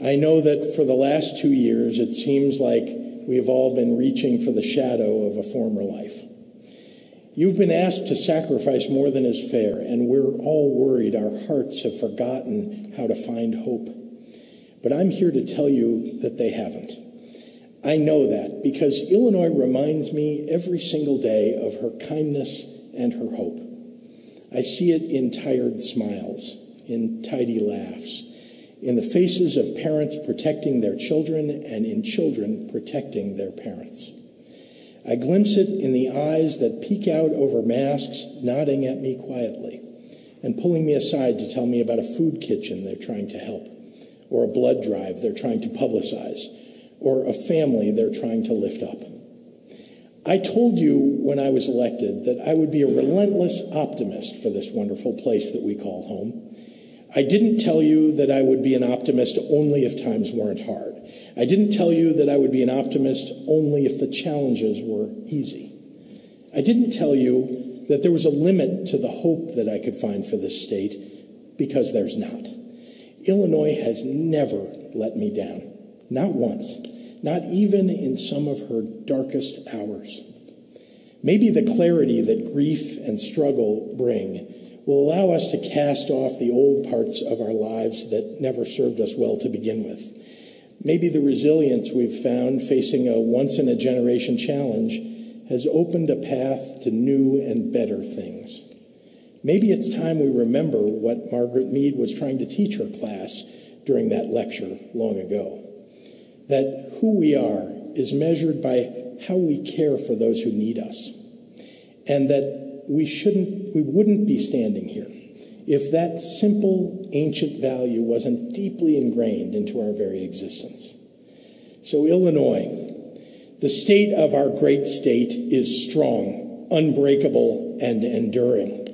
I know that for the last 2 years, it seems like we've all been reaching for the shadow of a former life. You've been asked to sacrifice more than is fair, and we're all worried our hearts have forgotten how to find hope. But I'm here to tell you that they haven't. I know that because Illinois reminds me every single day of her kindness and her hope. I see it in tired smiles, in tidy laughs, in the faces of parents protecting their children and in children protecting their parents. I glimpse it in the eyes that peek out over masks, nodding at me quietly and pulling me aside to tell me about a food kitchen they're trying to help, or a blood drive they're trying to publicize, or a family they're trying to lift up. I told you when I was elected that I would be a relentless optimist for this wonderful place that we call home. I didn't tell you that I would be an optimist only if times weren't hard. I didn't tell you that I would be an optimist only if the challenges were easy. I didn't tell you that there was a limit to the hope that I could find for this state, because there's not. Illinois has never let me down, not once. Not even in some of her darkest hours. Maybe the clarity that grief and struggle bring will allow us to cast off the old parts of our lives that never served us well to begin with. Maybe the resilience we've found facing a once-in-a-generation challenge has opened a path to new and better things. Maybe it's time we remember what Margaret Mead was trying to teach her class during that lecture long ago. That who we are is measured by how we care for those who need us. And that we wouldn't be standing here if that simple ancient value wasn't deeply ingrained into our very existence. So Illinois, the state of our great state, is strong, unbreakable, and enduring.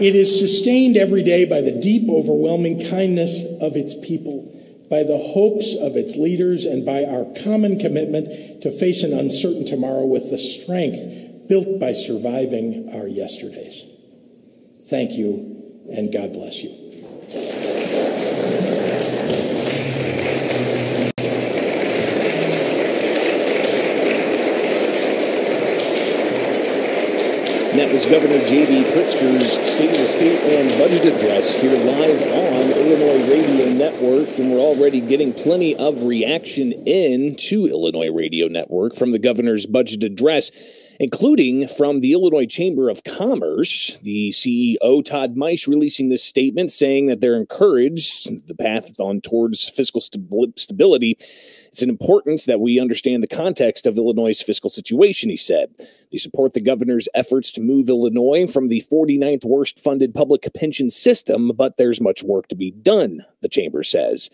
It is sustained every day by the deep, overwhelming kindness of its people, by the hopes of its leaders, and by our common commitment to face an uncertain tomorrow with the strength built by surviving our yesterdays. Thank you, and God bless you. That was Governor J.B. Pritzker's State of the State and Budget Address here live on Illinois Radio Network, and we're already getting plenty of reaction in to Illinois Radio Network from the governor's budget address, including from the Illinois Chamber of Commerce. The CEO, Todd Meisch, releasing this statement saying that they're encouraged the path on towards fiscal stability. It's an importance that we understand the context of Illinois' fiscal situation, he said. They support the governor's efforts to move Illinois from the 49th worst funded public pension system, but there's much work to be done, the chamber says.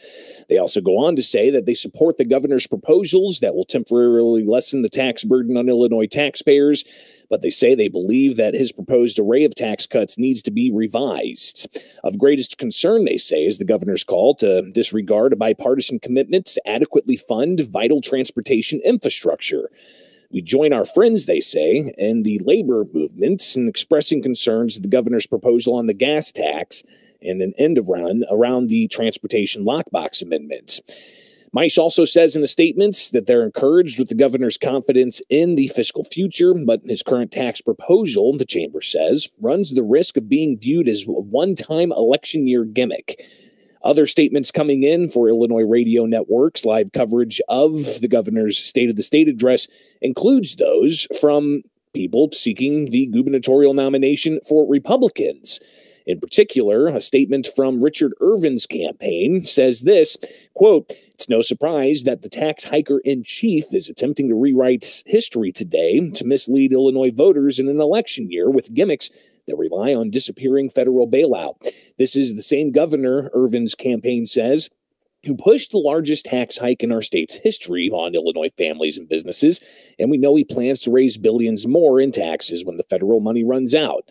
They also go on to say that they support the governor's proposals that will temporarily lessen the tax burden on Illinois taxpayers, but they say they believe that his proposed array of tax cuts needs to be revised. Of greatest concern, they say, is the governor's call to disregard a bipartisan commitment to adequately fund vital transportation infrastructure. We join our friends, they say, in the labor movement in expressing concerns at the governor's proposal on the gas tax and an end around the transportation lockbox amendment. Meisch also says in a statement that they're encouraged with the governor's confidence in the fiscal future, but his current tax proposal, the chamber says, runs the risk of being viewed as a one-time election year gimmick. Other statements coming in for Illinois Radio Network's live coverage of the governor's State of the State address includes those from people seeking the gubernatorial nomination for Republicans. In particular, a statement from Richard Irvin's campaign says this, quote, "It's no surprise that the tax hiker-in-chief is attempting to rewrite history today to mislead Illinois voters in an election year with gimmicks that rely on disappearing federal bailout. This is the same governor," Irvin's campaign says, "who pushed the largest tax hike in our state's history on Illinois families and businesses, and we know he plans to raise billions more in taxes when the federal money runs out."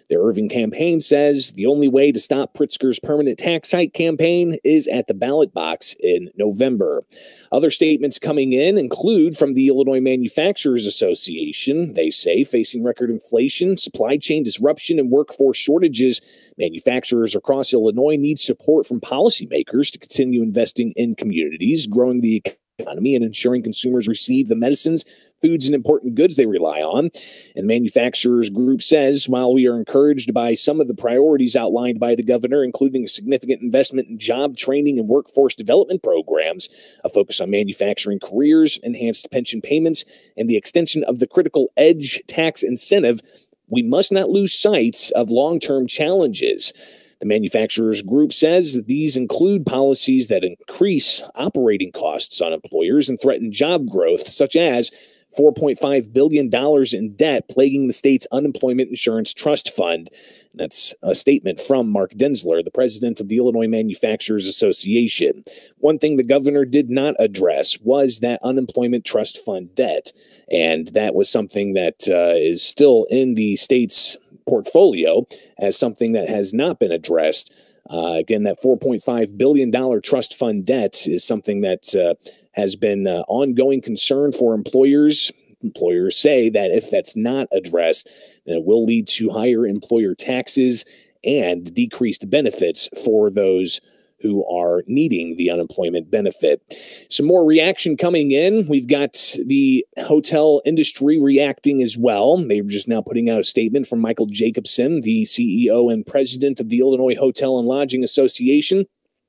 The Irvin campaign says the only way to stop Pritzker's permanent tax hike campaign is at the ballot box in November. Other statements coming in include from the Illinois Manufacturers Association. They say, facing record inflation, supply chain disruption, and workforce shortages, manufacturers across Illinois need support from policymakers to continue investing in communities, growing the economy, and ensuring consumers receive the medicines, foods, and important goods they rely on. And the manufacturers group says, while we are encouraged by some of the priorities outlined by the governor, including a significant investment in job training and workforce development programs, a focus on manufacturing careers, enhanced pension payments, and the extension of the critical EDGE tax incentive, we must not lose sight of long-term challenges. The manufacturers group says that these include policies that increase operating costs on employers and threaten job growth, such as $4.5 billion in debt plaguing the state's unemployment insurance trust fund. And that's a statement from Mark Denzler, the president of the Illinois Manufacturers Association. One thing the governor did not address was that unemployment trust fund debt. And that was something that is still in the state's portfolio as something that has not been addressed. Again, that $4.5 billion trust fund debt is something that has been ongoing concern for employers. Employers say that if that's not addressed, then it will lead to higher employer taxes and decreased benefits for those who are needing the unemployment benefit. Some more reaction coming in. We've got the hotel industry reacting as well. They're just now putting out a statement from Michael Jacobson, the CEO and president of the Illinois Hotel and Lodging Association,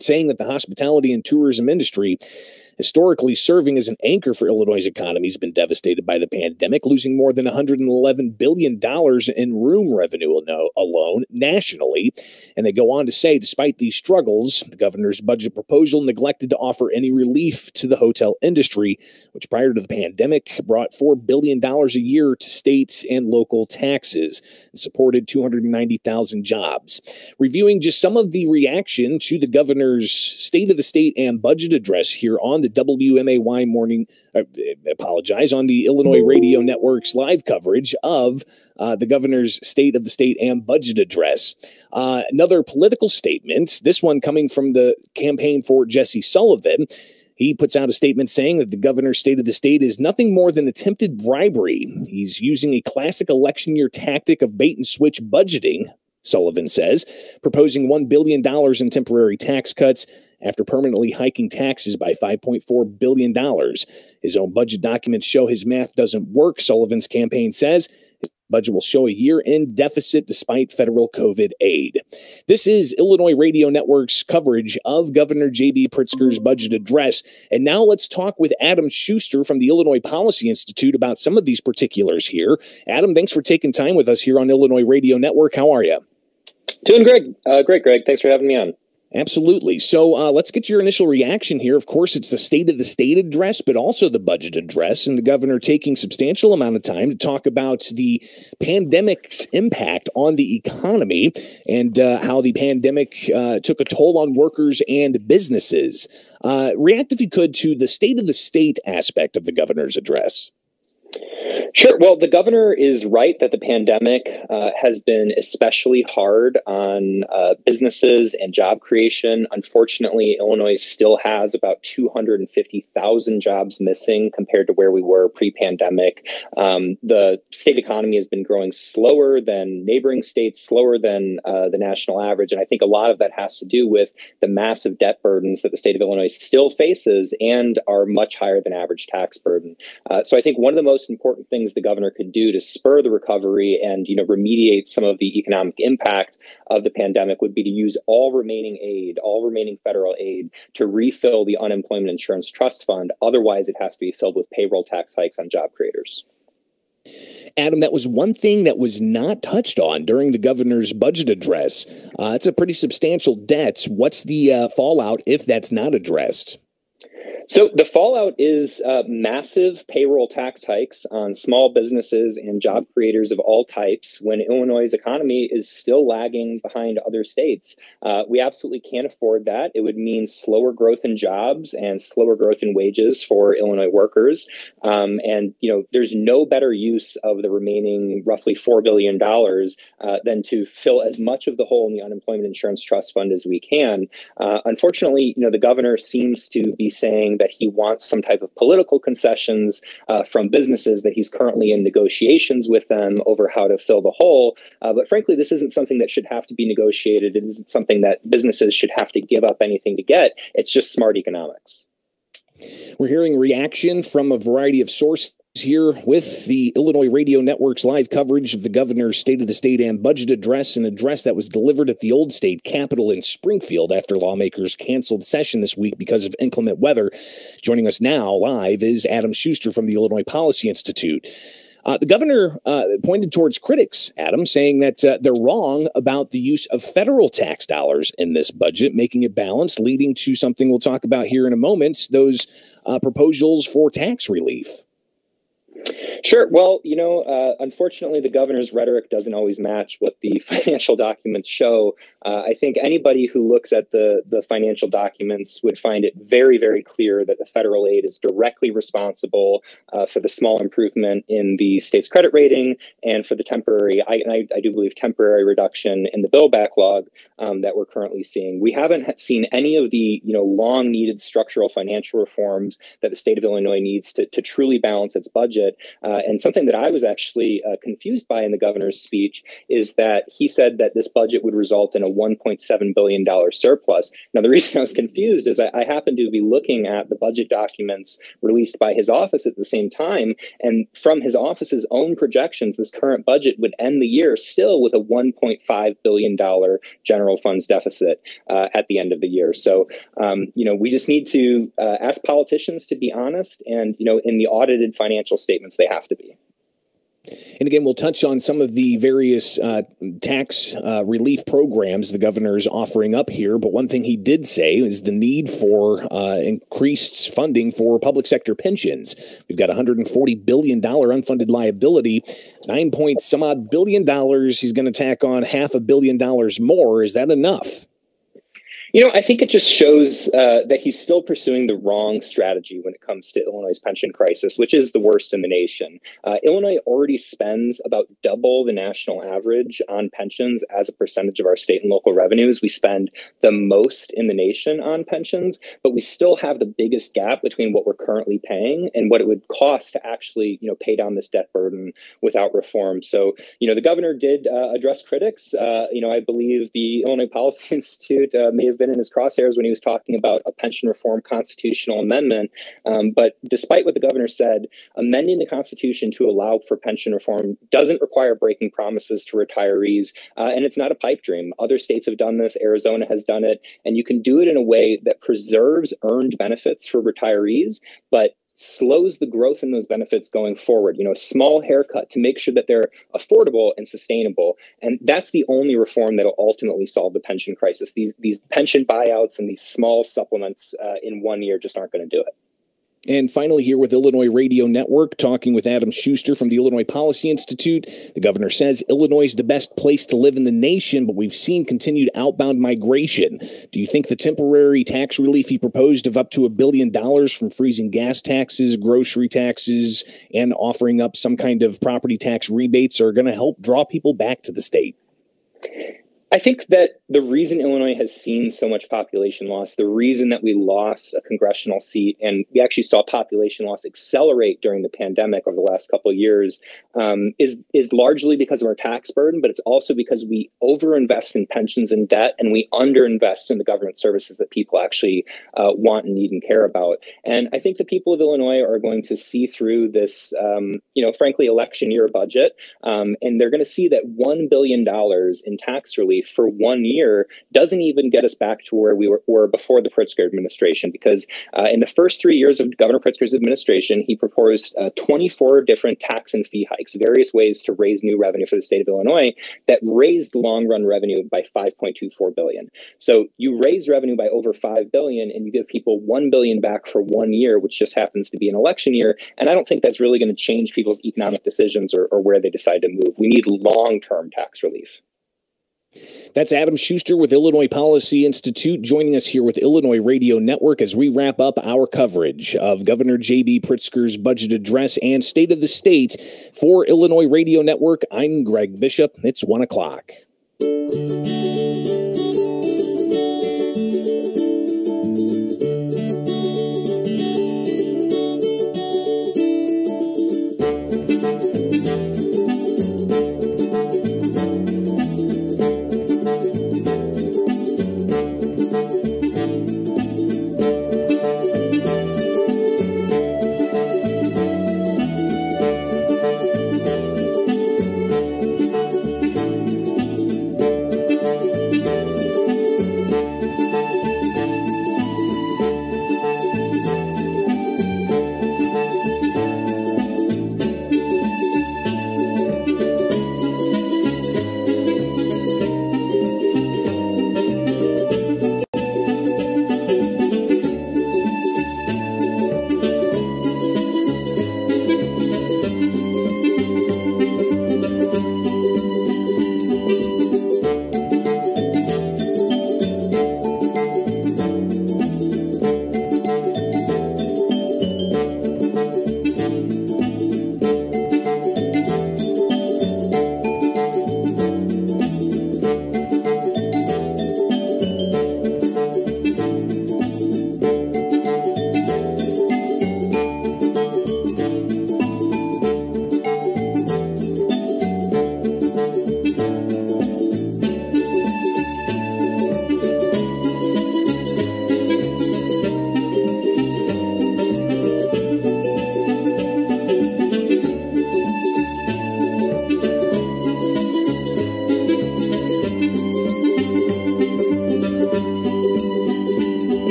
saying that the hospitality and tourism industry, historically serving as an anchor for Illinois' economy, has been devastated by the pandemic, losing more than $111 billion in room revenue alone nationally. And they go on to say, despite these struggles, the governor's budget proposal neglected to offer any relief to the hotel industry, which prior to the pandemic brought $4 billion a year to state and local taxes and supported 290,000 jobs. Reviewing just some of the reaction to the governor's State of the State and budget address here on the WMAY morning, on the Illinois Radio Network's live coverage of the governor's State of the State and budget address. Another political statement, this one coming from the campaign for Jesse Sullivan. He puts out a statement saying that the governor's State of the State is nothing more than attempted bribery. He's using a classic election year tactic of bait and switch budgeting, Sullivan says, proposing $1 billion in temporary tax cuts after permanently hiking taxes by $5.4 billion. His own budget documents show his math doesn't work, Sullivan's campaign says. His budget will show a year-end deficit despite federal COVID aid. This is Illinois Radio Network's coverage of Governor J.B. Pritzker's budget address. And now let's talk with Adam Schuster from the Illinois Policy Institute about some of these particulars here. Adam, thanks for taking time with us here on Illinois Radio Network. How are you? Doing great. Great, Greg. Thanks for having me on. Absolutely. So let's get your initial reaction here. Of course, it's the State of the State address, but also the budget address, and the governor taking substantial amount of time to talk about the pandemic's impact on the economy and how the pandemic took a toll on workers and businesses. React, if you could, to the State of the State aspect of the governor's address. Sure. Well, the governor is right that the pandemic has been especially hard on businesses and job creation. Unfortunately, Illinois still has about 250,000 jobs missing compared to where we were pre-pandemic. The state economy has been growing slower than neighboring states, slower than the national average. And I think a lot of that has to do with the massive debt burdens that the state of Illinois still faces and our much higher than average tax burden. So I think one of the most important things the governor could do to spur the recovery and, remediate some of the economic impact of the pandemic would be to use all remaining federal aid to refill the unemployment insurance trust fund. Otherwise, it has to be filled with payroll tax hikes on job creators. Adam, that was one thing that was not touched on during the governor's budget address. It's a pretty substantial debt. What's the fallout if that's not addressed? So the fallout is massive payroll tax hikes on small businesses and job creators of all types when Illinois' economy is still lagging behind other states. We absolutely can't afford that. It would mean slower growth in jobs and slower growth in wages for Illinois workers. And, there's no better use of the remaining roughly $4 billion than to fill as much of the hole in the Unemployment Insurance Trust Fund as we can. Unfortunately, the governor seems to be saying that he wants some type of political concessions from businesses, that he's currently in negotiations with them over how to fill the hole. But frankly, this isn't something that should have to be negotiated. It isn't something that businesses should have to give up anything to get. It's just smart economics. We're hearing reaction from a variety of sources here with the Illinois Radio Network's live coverage of the governor's State of the State and budget address, an address that was delivered at the old state capitol in Springfield after lawmakers canceled session this week because of inclement weather. Joining us now live is Adam Schuster from the Illinois Policy Institute. The governor pointed towards critics, Adam, saying that they're wrong about the use of federal tax dollars in this budget, making it balanced, leading to something we'll talk about here in a moment, those proposals for tax relief. Sure. Well, unfortunately, the governor's rhetoric doesn't always match what the financial documents show. I think anybody who looks at the financial documents would find it very, very clear that the federal aid is directly responsible for the small improvement in the state's credit rating and for the temporary, I do believe, temporary reduction in the bill backlog that we're currently seeing. We haven't seen any of the, long needed structural financial reforms that the state of Illinois needs to truly balance its budget. And something that I was actually confused by in the governor's speech is that he said that this budget would result in a $1.7 billion surplus. Now, the reason I was confused is I happened to be looking at the budget documents released by his office at the same time. And from his office's own projections, this current budget would end the year still with a $1.5 billion general funds deficit at the end of the year. So, we just need to ask politicians to be honest. And, in the audited financial statements, they have to be. And again, we'll touch on some of the various tax relief programs the governor is offering up here. But one thing he did say is the need for increased funding for public sector pensions. We've got $140 billion unfunded liability, $9 billion. He's going to tack on $500 million more. Is that enough? I think it just shows that he's still pursuing the wrong strategy when it comes to Illinois' pension crisis, which is the worst in the nation. Illinois already spends about double the national average on pensions as a percentage of our state and local revenues. We spend the most in the nation on pensions, but we still have the biggest gap between what we're currently paying and what it would cost to actually, pay down this debt burden without reform. So, the governor did address critics. I believe the Illinois Policy Institute may have been in his crosshairs when he was talking about a pension reform constitutional amendment. But despite what the governor said, amending the Constitution to allow for pension reform doesn't require breaking promises to retirees. And it's not a pipe dream. Other states have done this. Arizona has done it. And you can do it in a way that preserves earned benefits for retirees, but slows the growth in those benefits going forward. A small haircut to make sure that they're affordable and sustainable. And that's the only reform that will ultimately solve the pension crisis. These pension buyouts and these small supplements in 1 year just aren't going to do it. And finally, here with Illinois Radio Network, talking with Adam Schuster from the Illinois Policy Institute. The governor says Illinois is the best place to live in the nation, but we've seen continued outbound migration. Do you think the temporary tax relief he proposed of up to $1 billion from freezing gas taxes, grocery taxes, and offering up some kind of property tax rebates are going to help draw people back to the state? I think that the reason Illinois has seen so much population loss, the reason that we lost a congressional seat, and we actually saw population loss accelerate during the pandemic over the last couple of years, is largely because of our tax burden, but it's also because we overinvest in pensions and debt, and we underinvest in the government services that people actually want and need and care about. And I think the people of Illinois are going to see through this, frankly, election year budget, and they're going to see that $1 billion in tax relief relief for 1 year doesn't even get us back to where we were before the Pritzker administration, because in the first 3 years of Governor Pritzker's administration, he proposed 24 different tax and fee hikes, various ways to raise new revenue for the state of Illinois that raised long-run revenue by $5.24 billion. So you raise revenue by over $5 billion and you give people $1 billion back for 1 year, which just happens to be an election year. And I don't think that's really going to change people's economic decisions or where they decide to move. We need long-term tax relief. That's Adam Schuster with Illinois Policy Institute joining us here with Illinois Radio Network as we wrap up our coverage of Governor J.B. Pritzker's budget address and State of the State. For Illinois Radio Network, I'm Greg Bishop. It's 1 o'clock.